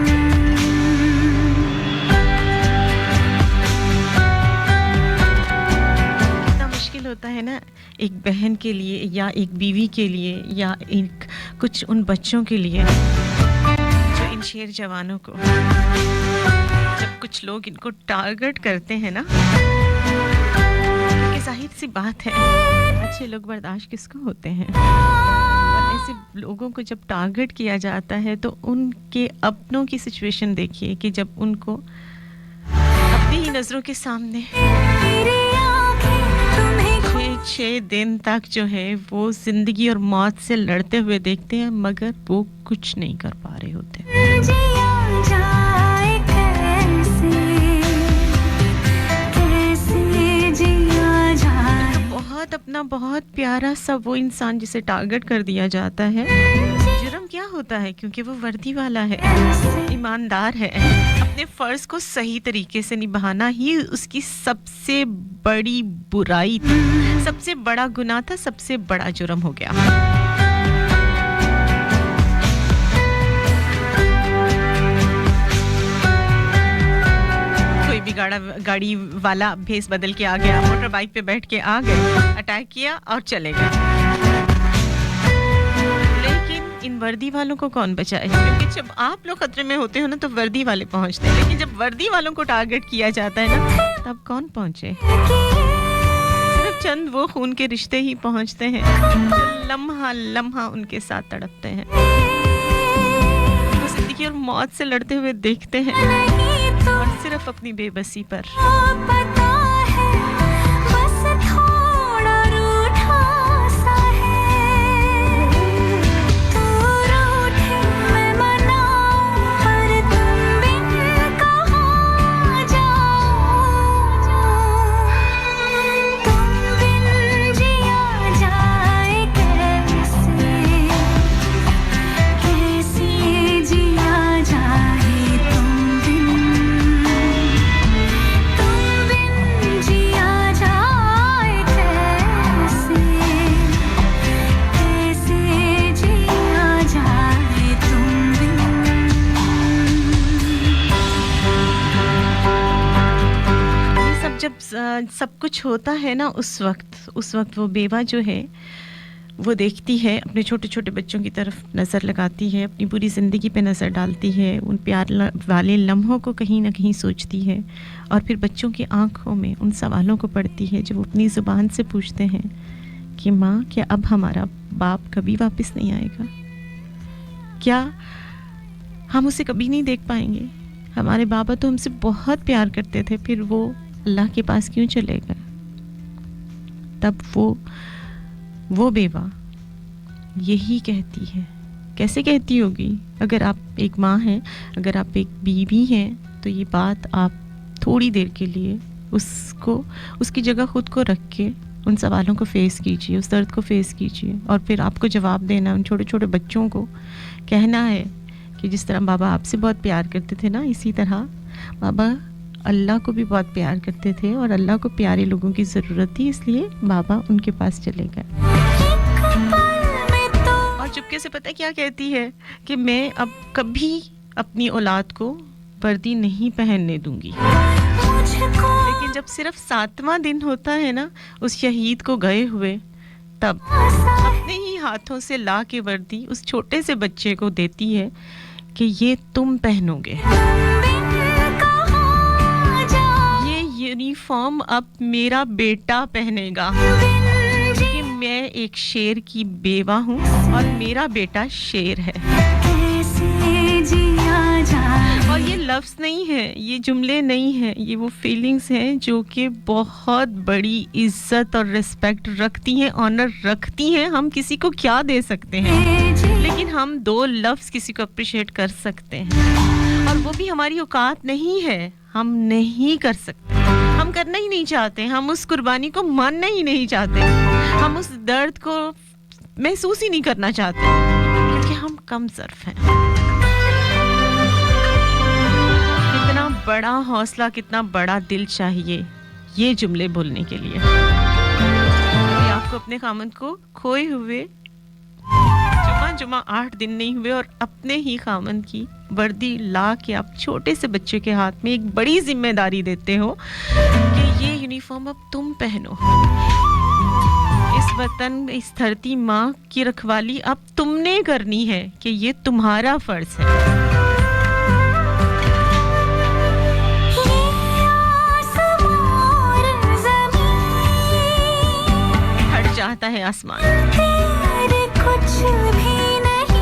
कितना मुश्किल होता है ना एक बहन के लिए या एक बीवी के लिए या एक कुछ उन बच्चों के लिए जो इन शेर जवानों को, जब कुछ लोग इनको टारगेट करते हैं ना, कि जाहिर सी बात है अच्छे लोग बर्दाश्त किसको होते हैं। और ऐसे लोगों को जब टारगेट किया जाता है तो उनके अपनों की सिचुएशन देखिए कि जब उनको अपनी ही नज़रों के सामने मेरी आँखें तुम्हें 6 दिन तक जो है वो जिंदगी और मौत से लड़ते हुए देखते हैं, मगर वो कुछ नहीं कर पा रहे होते। जिया जाए कैसे, कैसे जिया जाए। बहुत अपना बहुत प्यारा सा वो इंसान जिसे टारगेट कर दिया जाता है, जुर्म क्या होता है? क्योंकि वो वर्दी वाला है, ईमानदार है, अपने फर्ज को सही तरीके से निभाना ही उसकी सबसे बड़ी बुराई थी, सबसे बड़ा गुनाह था, सबसे बड़ा जुर्म हो गया। कोई भी गाड़ी वाला भेस बदल के आ गया, मोटर बाइक पे बैठ के आ गए, अटैक किया और चले गए। इन वर्दी वालों को कौन बचाए? क्योंकि जब आप लोग खतरे में होते हो ना तो वर्दी वाले पहुंचते हैं, लेकिन जब वर्दी वालों को टारगेट किया जाता है ना तब कौन पहुंचे? सिर्फ चंद वो खून के रिश्ते ही पहुंचते हैं जो लम्हा लम्हा उनके साथ तड़पते हैं, वो जिंदगी और मौत से लड़ते हुए देखते हैं और सिर्फ अपनी बेबसी पर। पता है बस थोड़ा रूठा सा है, तू रूठे मैं मनाऊं पर तुम बिन कहाँ जाओ, तुम बिन जिया जाए कैसे, कैसे जिया जाए तुम बिन जब सब कुछ होता है ना, उस वक्त वो बेवा जो है वो देखती है, अपने छोटे छोटे बच्चों की तरफ नज़र लगाती है, अपनी पूरी ज़िंदगी पे नज़र डालती है, उन प्यार वाले लम्हों को कहीं ना कहीं सोचती है, और फिर बच्चों की आंखों में उन सवालों को पढ़ती है जो वो अपनी ज़ुबान से पूछते हैं कि माँ, क्या अब हमारा बाप कभी वापस नहीं आएगा? क्या हम उसे कभी नहीं देख पाएंगे? हमारे बाबा तो हमसे बहुत प्यार करते थे, फिर वो अल्लाह के पास क्यों चले गए? तब वो बेवा यही कहती है। कैसे कहती होगी? अगर आप एक माँ हैं, अगर आप एक बीवी हैं, तो ये बात आप थोड़ी देर के लिए उसकी जगह खुद को रख के उन सवालों को फेस कीजिए, उस दर्द को फेस कीजिए, और फिर आपको जवाब देना, उन छोटे छोटे बच्चों को कहना है कि जिस तरह बाबा आपसे बहुत प्यार करते थे ना, इसी तरह बाबा अल्लाह को भी बहुत प्यार करते थे, और अल्लाह को प्यारे लोगों की ज़रूरत थी, इसलिए बाबा उनके पास चले गए। और चुपके से पता है क्या कहती है कि मैं अब कभी अपनी औलाद को वर्दी नहीं पहनने दूंगी। लेकिन जब सिर्फ 7वां दिन होता है ना उस शहीद को गए हुए, तब अपने ही हाथों से ला के वर्दी उस छोटे से बच्चे को देती है कि ये तुम पहनोगे, ये यूनिफॉर्म अब मेरा बेटा पहनेगा, क्योंकि मैं एक शेर की बेवा हूँ और मेरा बेटा शेर है। और ये लफ्ज़ नहीं है, ये जुमले नहीं हैं, ये वो फीलिंग्स हैं जो कि बहुत बड़ी इज्जत और रिस्पेक्ट रखती हैं, ऑनर रखती हैं। हम किसी को क्या दे सकते हैं, लेकिन हम 2 लफ्ज़ किसी को अप्रिशिएट कर सकते हैं, और वो भी हमारी औकात नहीं है, हम नहीं कर सकते, हम करना ही नहीं चाहते, हम उस कुर्बानी को मानना ही नहीं चाहते, हम उस दर्द को महसूस ही नहीं करना चाहते, क्योंकि हम कम ज़र्फ़ हैं। कितना बड़ा हौसला, कितना बड़ा दिल चाहिए ये जुमले बोलने के लिए। अभी आपको अपने खामन को खोए हुए जुमा 8 दिन नहीं हुए, और अपने ही खामन की वर्दी ला के आप छोटे से बच्चे के हाथ में एक बड़ी जिम्मेदारी देते हो कि ये यूनिफॉर्म अब तुम पहनो। इस वतन, इस धरती माँ की रखवाली अब तुमने करनी है, कि ये तुम्हारा फर्ज है। चाहता है आसमान, कुछ भी नहीं,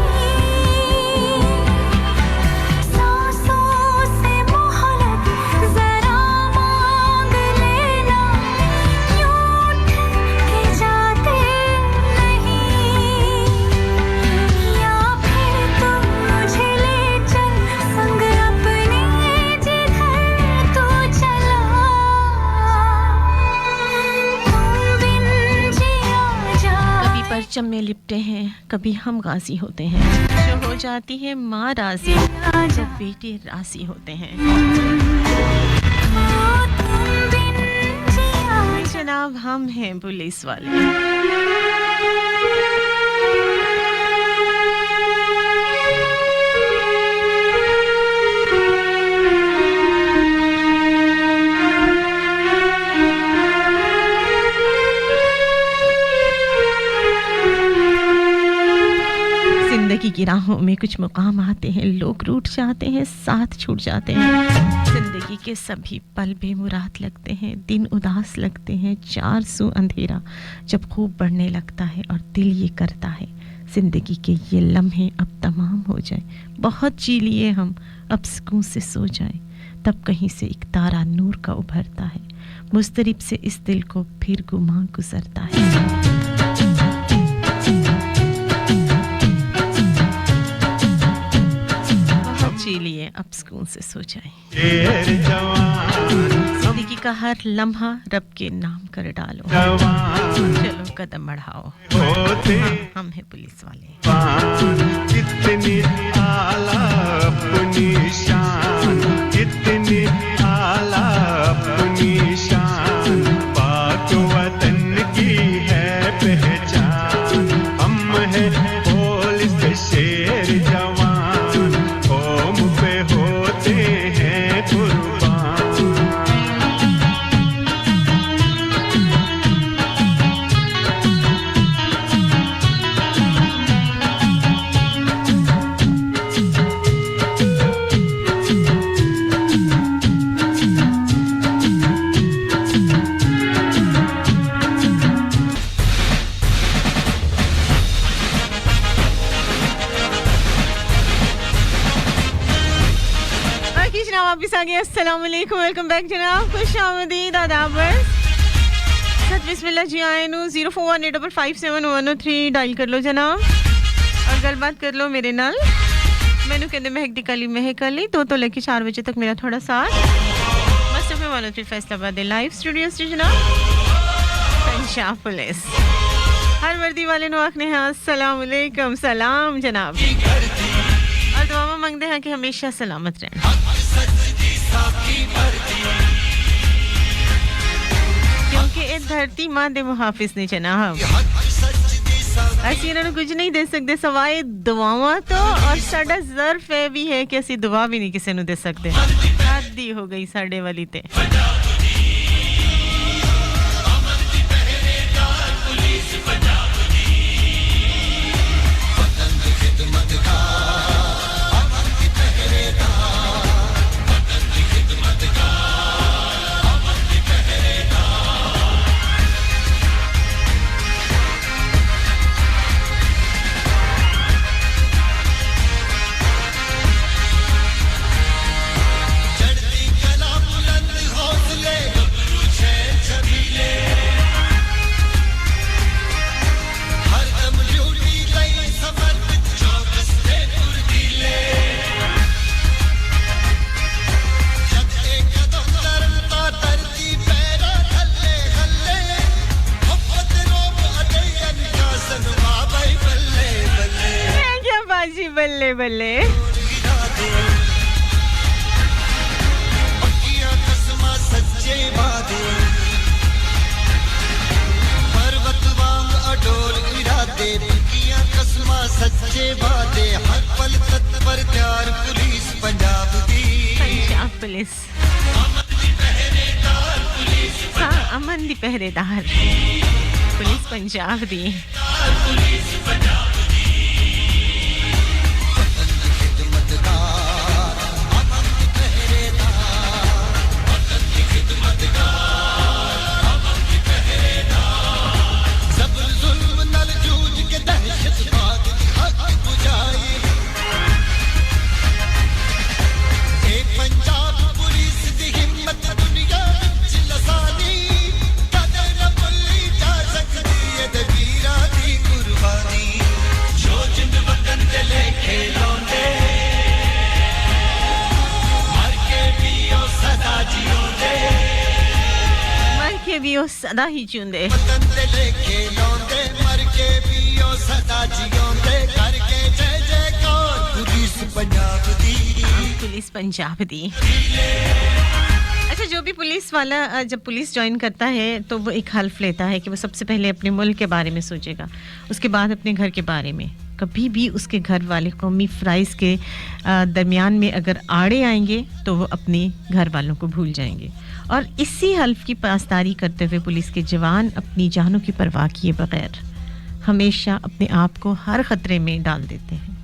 सांसों से मोहलत जरा मांग लेना, यूं उठ के जाते नहीं, या फिर तुम मुझे ले चल संग अपने जिधर तू चला, परचम में लिपटे हैं, कभी हम गाजी होते हैं, जो हो जाती है माँ राजी जब बेटे राजी होते हैं। जनाब, हम हैं पुलिस वाले। जिंदगी की राहों में कुछ मुकाम आते हैं, लोग रूठ जाते हैं, साथ छूट जाते हैं, जिंदगी के सभी पल बेमुराद लगते हैं, दिन उदास लगते हैं, 4 सू अंधेरा जब खूब बढ़ने लगता है और दिल ये करता है जिंदगी के ये लम्हे अब तमाम हो जाए, बहुत जी लिए हम, अब सुकून से सो जाए, तब कहीं से एक तारा नूर का उभरता है, मुस्तरिब से इस दिल को फिर गुमां गुजरता है। जी लिए अब सुकून से सो जाए, जिंदगी का हर लम्हा रब के नाम कर डालो, चलो कदम बढ़ाओ, हम हैं पुलिस वाले। कितनी आला अपनी शान, कितनी आला अपनी शान, पाक वतन की है पहचान, हम हैं पुलिस शेर जवान, की जनाब वापस आ गए। अस्सलाम वालेकुम, वेलकम बैक जनाब, खुशामदीद, आदाब। सत बिस्मिल्लाह जी। आयनु 0418557103 डायल कर लो जनाब और गलबात कर लो मेरे नाल। मैनू कहते महक दी कली महक अली तो लेके 4 बजे तक मेरा थोड़ा साथ मस्त एफएम 103 फैसलाबाद लाइव स्टूडियो से जनाब। पंजाब पुलिस हर वर्दी वाले नु आखने हैं अस्सलाम वालेकुम, सलाम जनाब, और दुआ मांगते हैं कि हमेशा सलामत रहें। क्योंकि ये धरती मां दे मुहाफिज ने जनाब, ਅਸੀਂ ਇਹਨਾਂ ਨੂੰ ਕੁਝ ਨਹੀਂ ਦੇ ਸਕਦੇ ਸਵਾਏ ਦੁਆਵਾਂ ਤੋਂ, ਔਰ ਸਾਡਾ ਜ਼ਰਫ ਹੈ ਵੀ ਹੈ ਕਿ ਅਸੀਂ ਦੁਆ ਵੀ ਨਹੀਂ ਕਿਸੇ ਨੂੰ ਦੇ ਸਕਦੇ। ਆਦੀ ਹੋ ਗਈ ਸਾਡੇ ਵਾਲੀ ਤੇ। बल्ले बल्ले सच्चे वादे पर्वत वांग अडोल इरादे, किया कसमा सच्चे वादे, हर पल तत्पर प्यार पुलिस पंजाब दी। पंजाब पुलिस हाँ अमन दी पहरेदार पुलिस पंजाब दी। भी ओ सदा ही जिਉਂਦੇ वतन दे लेके लौंदे, मर के भी ओ सदा जिਉਂਦੇ, करके जय जयकार पुलिस पंजाब दी। पुलिस पंजाब दी। अच्छा, जो भी पुलिस वाला जब पुलिस ज्वाइन करता है तो वो एक हल्फ लेता है कि वो सबसे पहले अपने मुल्क के बारे में सोचेगा, उसके बाद अपने घर के बारे में। कभी भी उसके घर वाले कौमी फ़राइज़ के दरमियान में अगर आड़े आएंगे तो वो अपने घर वालों को भूल जाएंगे। और इसी हल्फ की पासदारी करते हुए पुलिस के जवान अपनी जानों की परवाह किए बगैर हमेशा अपने आप को हर ख़तरे में डाल देते हैं,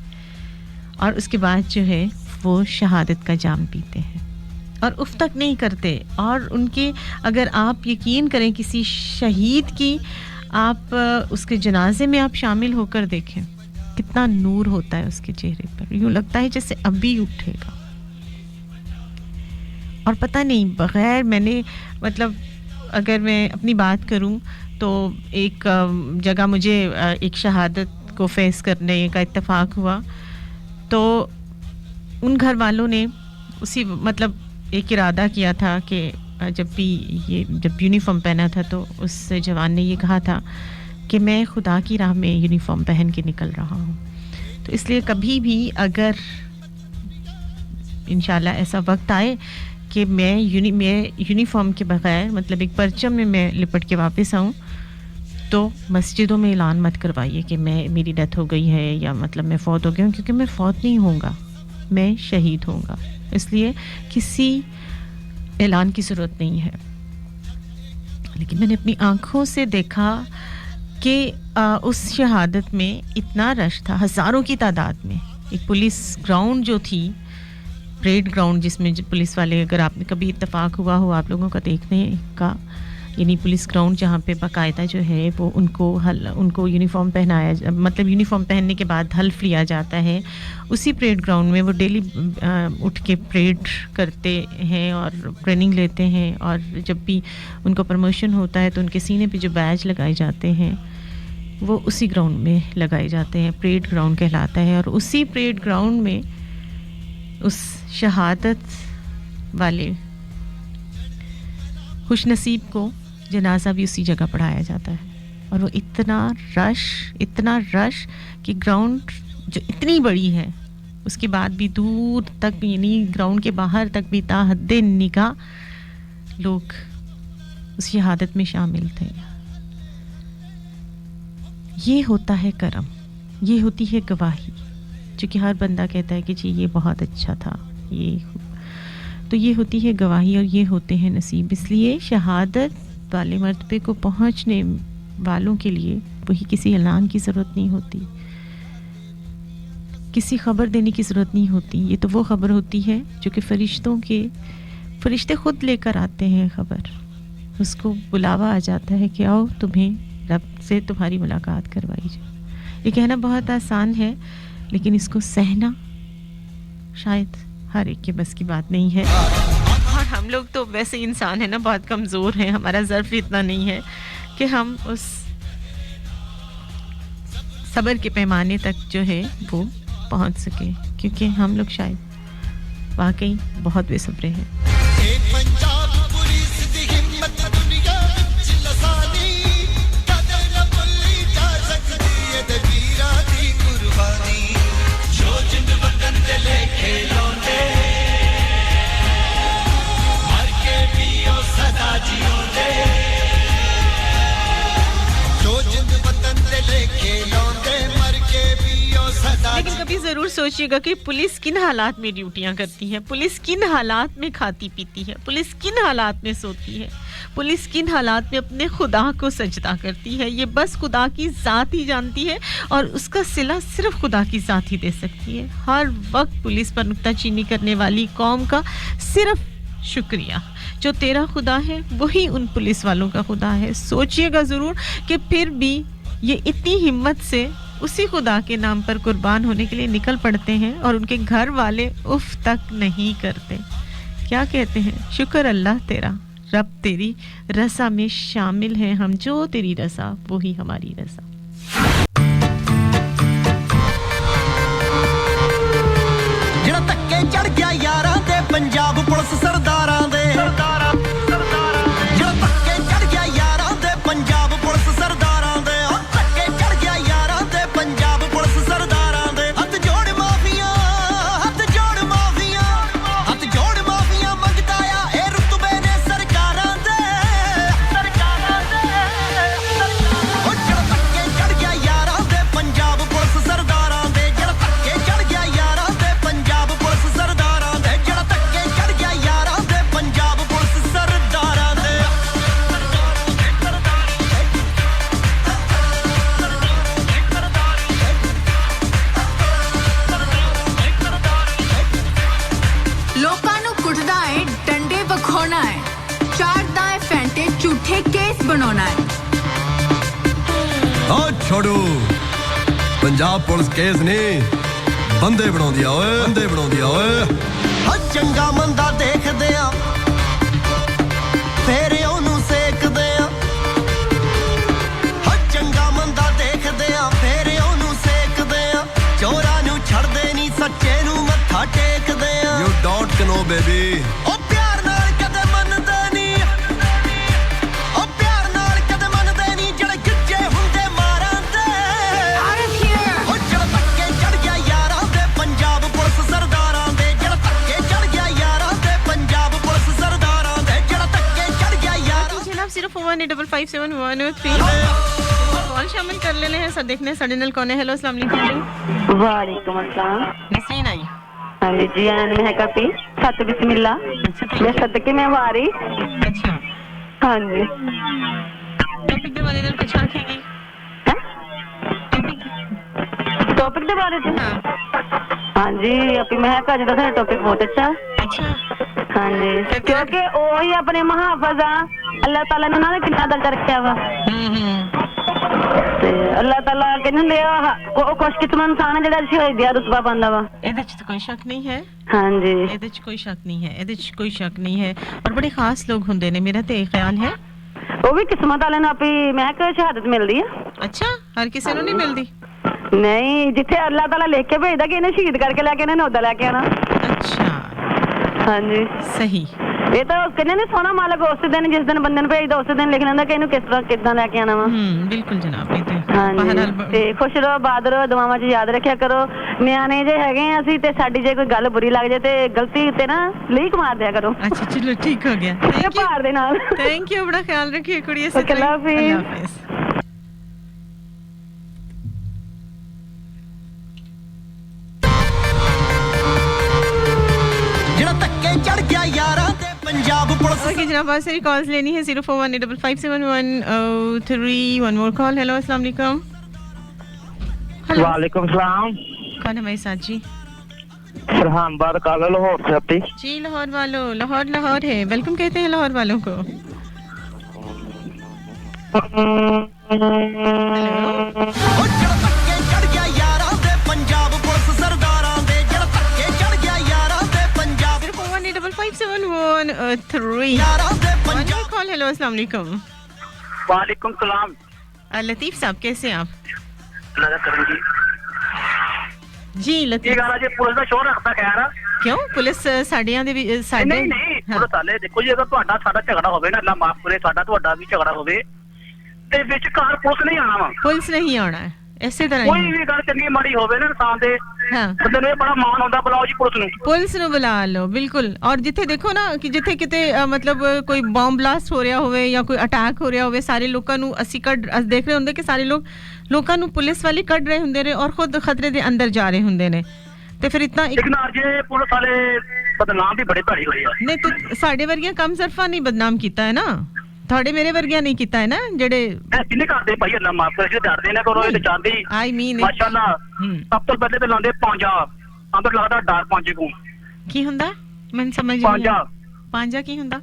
और उसके बाद जो है वो शहादत का जाम पीते हैं और उफ तक नहीं करते। और उनके अगर आप यकीन करें किसी शहीद की आप उसके जनाजे में आप शामिल होकर देखें, कितना नूर होता है उसके चेहरे पर, यूँ लगता है जैसे अभी उठेगा। और पता नहीं बग़ैर मैंने मतलब अगर मैं अपनी बात करूं तो एक जगह मुझे एक शहादत को फेस करने का इत्तेफाक हुआ, तो उन घर वालों ने उसी मतलब एक इरादा किया था कि जब यूनिफॉर्म पहना था तो उस जवान ने ये कहा था कि मैं खुदा की राह में यूनिफॉर्म पहन के निकल रहा हूँ। तो इसलिए कभी भी अगर इंशाल्लाह ऐसा वक्त आए कि मैं यूनिफॉर्म के बगैर मतलब एक परचम में मैं लिपट के वापस आऊँ, तो मस्जिदों में ऐलान मत करवाइए कि मेरी डेथ हो गई है या मतलब मैं फ़ौत हो गया हूँ, क्योंकि मैं फ़ौत नहीं होऊंगा, मैं शहीद होऊंगा। इसलिए किसी ऐलान की ज़रूरत नहीं है। लेकिन मैंने अपनी आँखों से देखा कि उस शहादत में इतना रश था, हज़ारों की तादाद में। एक पुलिस ग्राउंड जो थी, परेड ग्राउंड, जिसमें पुलिस वाले, अगर आपने कभी इत्तेफाक हुआ हो आप लोगों का देखने का, यानी पुलिस ग्राउंड जहाँ पे बाकायदा जो है वो उनको यूनिफॉर्म पहनाया, मतलब यूनिफॉर्म पहनने के बाद हल्फ लिया जाता है। उसी परेड ग्राउंड में वो डेली उठ के परेड करते हैं और ट्रेनिंग लेते हैं, और जब भी उनको प्रमोशन होता है तो उनके सीने पे जो बैज लगाए जाते हैं वो उसी ग्राउंड में लगाए जाते हैं। परेड ग्राउंड कहलाता है। और उसी परेड ग्राउंड में उस शहादत वाले खुशनसीब को जनाजा भी उसी जगह पढ़ाया जाता है। और वो इतना रश कि ग्राउंड जो इतनी बड़ी है उसके बाद भी दूर तक, यानी ग्राउंड के बाहर तक भी ताहद्दे निगाह लोग उस शहादत में शामिल थे। ये होता है करम, ये होती है गवाही, जो कि हर बंदा कहता है कि जी ये बहुत अच्छा था, तो ये होती है गवाही और ये होते हैं नसीब। इसलिए शहादत वाले मर्तबे को पहुंचने वालों के लिए वही किसी ऐलान की ज़रूरत नहीं होती, किसी खबर देने की ज़रूरत नहीं होती। ये तो वो खबर होती है जो कि फरिश्ते खुद लेकर आते हैं खबर। उसको बुलावा आ जाता है कि आओ तुम्हें रब से तुम्हारी मुलाकात करवाई जाए। ये कहना बहुत आसान है, लेकिन इसको सहना शायद हर एक के बस की बात नहीं है। और हम लोग तो वैसे इंसान है ना, बहुत कमज़ोर हैं, हमारा ज़र्फ इतना नहीं है कि हम उस सब्र के पैमाने तक जो है वो पहुंच सके, क्योंकि हम लोग शायद वाकई बहुत बेसब्रे हैं। पंजाब पुलिस दी हिम्मत दुनिया विच लसानी, कदे न भुल्ली जा सकदी ए ते वीरां दी कुर्बानी। जो जिंद वतन दे लेके लौंदे, मर के भी ओ सदा जियोंदे। जो जिंद वतन दे लेके लौंदे, मर के भी ओ सदा। लेकिन कभी ज़रूर सोचिएगा कि पुलिस किन हालात में ड्यूटियां करती है, पुलिस किन हालात में खाती पीती है, पुलिस किन हालात में सोती है, पुलिस किन हालात में अपने खुदा को सजदा करती है। ये बस खुदा की ज़ात ही जानती है, और उसका सिला सिर्फ खुदा की ज़ात ही दे सकती है। हर वक्त पुलिस पर नुक्ताचीनी करने वाली कौम का सिर्फ शुक्रिया। जो तेरा खुदा है वही उन पुलिस वालों का खुदा है। सोचिएगा ज़रूर कि फिर भी ये इतनी हिम्मत से उसी खुदा के नाम पर कुर्बान होने के लिए निकल पड़ते हैं, और उनके घर वाले उफ तक नहीं करते। क्या कहते हैं? शुक्र अल्लाह तेरा, रब तेरी रज़ा में शामिल हैं हम, जो तेरी रज़ा वही हमारी रज़ा। ਜਿਹੜਾ ਧੱਕੇ ਚੜ ਗਿਆ ਯਾਰਾਂ ਤੇ ਪੰਜਾਬ ਪੁਲਿਸ ਸਰਦਾਰਾਂ ਦੇ, ਜਿਹੜਾ ਧੱਕੇ ਚੜ ਗਿਆ ਯਾਰਾਂ ਤੇ ਪੰਜਾਬ ਪੁਲਿਸ ਸਰਦਾਰਾਂ ਦੇ, ਉਹ ਧੱਕੇ ਚੜ ਗਿਆ ਯਾਰਾਂ ਤੇ ਪੰਜਾਬ ਪੁਲਿਸ ਸਰਦਾਰਾਂ ਦੇ। ਹੱਥ ਜੋੜ ਮਾਫੀਆਂ, ਹੱਥ ਜੋੜ ਮਾਫੀਆਂ, ਹੱਥ ਜੋੜ ਮਾਫੀਆਂ ਮੰਗਦਾ ਆ ਇਹ ਰੁਤਬੇ ਨੇ ਸਰਕਾਰਾਂ ਦੇ, ਸਰਕਾਰਾਂ ਦੇ। ਉਹ ਜਿਹੜਾ ਧੱਕੇ ਚੜ ਗਿਆ ਯਾਰਾਂ ਤੇ ਪੰਜਾਬ ਪੁਲਿਸ ਸਰਦਾਰਾਂ ਦੇ, ਜਿਹੜਾ ਧੱਕੇ ਚੜ ਗਿਆ ਯਾਰਾਂ ਤੇ ਪੰਜਾਬ ਪੁਲਿਸ ਸਰਦਾਰਾਂ ਦੇ, ਜਿਹੜਾ ਧੱਕੇ ਚੜ ਗਿਆ ਯਾਰਾਂ ਤੇ ਪੰਜਾਬ ਪੁਲਿਸ ਸਰਦਾਰਾਂ ਦੇ। ਲੋਕਾਂ ਨੂੰ ਕੁੱਟਦਾ ਏ, ਡੰਡੇ ਵਿਖਾਉਣਾ ਏ, ਚਾੜਦਾ ਏ ਫੈਂਟੇ, ਝੂਠੇ ਕੇਸ ਬਣਾਉਣਾ ਏ। ਓ ਛੋੜੂ ਪੰਜਾਬ ਪੁਲਿਸ ਕੇਸ ਨਹੀਂ ਬੰਦੇ ਬਣਾਉਂਦੀ ਆ ਓਏ, ਬੰਦੇ ਬਣਾਉਂਦੀ ਆ ਓਏ। ਹਾਂ ਚੰਗਾ ਮੰਦਾ ਦੇਖਦੇ ਆ, ਫੇਰ ਉਹਨੂੰ ਸੇਕਦੇ ਆ। ਹਾਂ ਚੰਗਾ ਮੰਦਾ ਦੇਖਦੇ ਆ, ਫੇਰ ਉਹਨੂੰ ਸੇਕਦੇ ਆ। ਚੋਰਾਂ ਨੂੰ ਛੱਡਦੇ ਨਹੀਂ, ਸੱਚੇ ਨੂੰ ਮੱਥਾ ਟੇਕਦੇ ਆ। ਯੂ ਡੋਂਟ ਨੋ ਬੇਬੀ, ਉਹ ਪਿਆਰ ਨਾਲ ਕਦੇ ਮੰਨਦੇ ਨਹੀਂ, ਉਹ ਪਿਆਰ ਨਾਲ ਕਦੇ ਮੰਨਦੇ ਨਹੀਂ, ਜਿਹੜੇ ਗਿੱਜੇ ਹੁੰਦੇ ਮਾਰਾਂ ਦੇ। Out of here! ਉਹ ਜਿਹੜਾ ਧੱਕੇ ਚੜ ਗਿਆ ਯਾਰਾਂ ਦੇ ਪੰਜਾਬ ਪੁਲਿਸ ਸਰਦਾਰਾਂ ਦੇ, ਜਿਹੜਾ ਧੱਕੇ ਚੜ ਗਿਆ ਯਾਰਾਂ ਦੇ ਪੰਜਾਬ ਪੁਲਿਸ ਸਰਦਾਰਾਂ ਦੇ, ਜਿਹੜਾ ਧੱਕੇ ਚੜ ਗਿਆ ਯਾਰਾਂ। जनाब 041857103 कॉल शामिल कर लेने हैं सर, देखने सडनल कौन है। हेलो अस्सलाम वालेकुम जी। वालेकुम अस्सलाम। नसरीन आई। हाँ जी जी आनंद में है काफी सत बिस्मिल्लाह। मैं सदके में वारी। अच्छा, हाँ जी टॉपिक के बारे में कुछ आखेंगी? टॉपिक के बारे में हाँ हाँ जी अपनी महक अज का टॉपिक बहुत अच्छा। अच्छा, हाँ जी क्योंकि वही अपने महाफजा ਅੱਲਾਹ ਤਾਲਾ ਨੇ ਉਹਨਾਂ ਦਾ ਕਿੰਨਾ ਦਰਜਾ ਰੱਖਿਆ ਵਾ ਤੇ ਅੱਲਾਹ ਤਾਲਾ ਕਹਿੰਦੇ ਹੁੰਦੇ ਆ ਉਹ ਖੁਸ਼ਕਿਸਮਤ ਇਨਸਾਨ ਹੈ ਜਿਹੜਾ ਸ਼ਹੀਦ ਦਾ ਰੁਤਬਾ ਪਾਉਂਦਾ ਵਾ ਇਹਦੇ 'ਚ ਤਾਂ ਕੋਈ ਸ਼ੱਕ ਨਹੀਂ ਹੈ ਹਾਂਜੀ ਇਹਦੇ 'ਚ ਕੋਈ ਸ਼ੱਕ ਨਹੀਂ ਹੈ ਇਹਦੇ 'ਚ ਕੋਈ ਸ਼ੱਕ ਨਹੀਂ ਹੈ ਔਰ ਬੜੇ ਖਾਸ ਲੋਕ ਹੁੰਦੇ ਨੇ ਮੇਰਾ ਤੇ ਇਹ ਖਿਆਲ ਹੈ ਉਹ ਵੀ ਕਿਸਮਤ ਵਾਲੇ ਨੂੰ ਆਪਣੀ ਮੈਂ ਕਿਹਾ ਸ਼ਹਾਦਤ ਮਿਲਦੀ ਆ ਅੱਛਾ ਹਰ ਕਿਸੇ ਨੂੰ ਨਹੀਂ ਮਿਲਦੀ ਨਹੀਂ ਜਿੱਥੇ ਅੱਲਾਹ ਤਾਲਾ ਲਿਖ ਕੇ ਭੇਜਦਾ ਕਿ ਇਹਨੇ ਸ਼ਹੀਦ ਕਰਕੇ ਲੈ ਕੇ ਇਹਨਾਂ ਨੇ ਉਹਦਾ ਲੈ ਕੇ ਆਣਾ ਅੱਛਾ ਹਾਂਜੀ ਸਹੀ ਇਹ ਤਾਂ ਕਹਿੰਦੇ ਨੇ ਸੋਹਣਾ ਮਾਲਕ ਉਸ ਦਿਨ ਜਿਸ ਦਿਨ ਬੰਦੇ ਨੂੰ ਭੇਜਦਾ ਉਸ ਦਿਨ ਲਿਖ ਲੈਂਦਾ ਕਿ ਇਹਨੂੰ ਕਿਸ ਤਰ੍ਹਾਂ ਕਿੱਦਾਂ ਲੈ ਕੇ ਆਣਾ ਵਾ ਬਿਲਕੁਲ ਜਨਾਬ ਇਹ ਤੇ ਹਾਂਜੀ ਤੇ ਖੁਸ਼ ਰਹੋ ਬਾਦ ਰਹੋ ਦੁਆਵਾਂ 'ਚ ਯਾਦ ਰੱਖਿਆ ਕਰੋ ਨਿਆਣੇ ਜੇ ਹੈਗੇ ਆ ਅਸੀਂ ਤੇ ਸਾਡੀ ਜੇ ਕੋਈ ਗੱਲ ਬੁਰੀ ਲੱਗ ਜਾਏ ਤੇ ਗਲਤੀ ਉੱਤੇ ਨਾ ਲੀਕ ਮਾਰ ਦਿਆ ਕਰੋ ਅੱਛਾ ਚਲੋ ਠੀਕ ਹੋ ਗਿਆ ਇਹ ਭਾਰ ਦੇ ਨਾਲ ਥੈਂਕ ਯੂ ਬੜਾ ਖਿਆਲ ਰੱਖिए ਕੁੜੀਏ ਸੇ Okay, Allah Hafiz. अल्लाह हाफिज ਜਿਹੜਾ ਧੱਕੇ ਚੜ ਗਿਆ ਯਾਰਾਂ ਤੇ ਪੰਜਾਬ ਪੁਲਿਸ ओके जनाब बहुत सारी कॉल्स लेनी है 0418557103 वन मोर कॉल हेलो अस्सलाम वालेकुम हेलो वालेकुम सलाम कौन है मेरे साथ जी फरहान बाद काला लाहौर से अपनी जी लाहौर वालों लाहौर है वेलकम कहते हैं लाहौर वालों को ਉਹ ਜਿਹੜਾ ਧੱਕੇ ਚੜ ਗਿਆ ਯਾਰਾਂ ਤੇ ਪੰਜਾਬ ਪੁਲਿਸ ਸਰਦਾਰਾਂ ਦੇ ਜਿਹੜਾ ਧੱਕੇ ਚੜ ਗਿਆ ਯਾਰਾਂ ਤੇ ਪੰਜਾਬ 0418557103 ਯਾਰਾਂ ਤੇ one Punjab more call hello अस्सलाम वालेकुम वालेकुम सलाम लतीफ साहब कैसे हैं आप लगा करें जी जी ये लतीफ गाना जी पुलिस ਦਾ ਸ਼ੋਰ ਰੱਖਦਾ ਖੈਰ क्यों पुलिस साड़ियां ਦੇ ਵੀ ਸਾਡੇ ਨਹੀਂ ਨਹੀਂ ਪੁਲਿਸ ਵਾਲੇ ਦੇਖੋ ਜੀ ਅਗਰ ਤੁਹਾਡਾ ਸਾਡਾ ਝਗੜਾ ਹੋਵੇ ਨਾ ਅੱਲਾ ਮਾਫ ਕਰੇ ਸਾਡਾ ਤੁਹਾਡਾ ਵੀ ਝਗੜਾ ਹੋਵੇ ਤੇ ਵਿੱਚ ਘਰ ਪੁਲਿਸ ਨਹੀਂ ਆਣਾ ਵਾ पुलिस नहीं आना है ਇਸੇ ਤਰ੍ਹਾਂ ਕੋਈ ਹੀ ਵੀ ਗੱਲ ਚੰਗੀ ਮਾੜੀ ਹੋਵੇ ਨਾ ਇਨਸਾਨ ਦੇ ਹਾਂ ਬੰਦੇ ਨੂੰ ਇਹ ਬੜਾ ਮਾਣ ਹੁੰਦਾ ਬੁਲਾਓ ਜੀ ਪੁਲਿਸ ਨੂੰ ਪੁਲਿਸ ਨੂੰ ਬੁਲਾ ਲਓ ਬਿਲਕੁਲ ਔਰ ਜਿੱਥੇ ਦੇਖੋ ਨਾ ਕਿ ਜਿੱਥੇ ਕਿਤੇ ਮਤਲਬ ਕੋਈ ਬੰਬ ਬਲਾਸਟ ਹੋ ਰਿਹਾ ਹੋਵੇ ਜਾਂ ਕੋਈ ਅਟੈਕ ਹੋ ਰਿਹਾ ਹੋਵੇ ਸਾਰੇ ਲੋਕਾਂ ਨੂੰ ਅਸੀਂ ਦੇਖ ਰਹੇ ਹੁੰਦੇ ਕਿ ਸਾਰੇ ਲੋਕਾਂ ਨੂੰ ਪੁਲਿਸ ਵਾਲੇ ਕੱਢ ਰਹੇ ਹੁੰਦੇ ਨੇ ਔਰ ਖੁਦ ਖਤਰੇ ਦੇ ਅੰਦਰ ਜਾ ਰਹੇ ਹੁੰਦੇ ਨੇ ਤੇ ਫਿਰ ਇਤਨਾ ਲੇਕਿਨ ਅੱਜ ਇਹ ਪੁਲਿਸ ਵਾਲੇ ਬਦਨਾਮ ਵੀ ਬੜੇ ਭੜੀ ਹੋਏ ਆ ਨਹੀਂ ਤੇ ਸਾਡੇ ਵਰਗੀਆਂ ਕਮ ਸਰਫਾ ਨਹੀਂ ਬਦਨਾਮ ਕੀਤਾ ਹੈ ਨਾ ਤੁਹਾਡੇ ਮੇਰੇ ਵਰਗਿਆਂ ਨਹੀਂ ਕੀਤਾ ਹੈ ਨਾ ਜਿਹੜੇ ਇਹ ਕਿੰਨੇ ਕਰਦੇ ਭਾਈ ਅੱਲਾ ਮਾਫ ਕਰੇ ਡਰਦੇ ਨੇ ਕਰੋ ਇਹ ਤੇ ਚਾਹਦੇ ਆਈ ਮੀਨ ਮਾਸ਼ਾਅੱਲਾ ਸਭ ਤੋਂ ਪਹਿਲੇ ਤੇ ਲਾਉਂਦੇ ਪੰਜਾ ਅੰਦਰ ਲੱਗਦਾ ਡਰ ਪੰਜੇ ਨੂੰ ਕੀ ਹੁੰਦਾ ਮੈਨੂੰ ਸਮਝ ਨਹੀਂ ਪੰਜਾ ਪੰਜਾ ਕੀ ਹੁੰਦਾ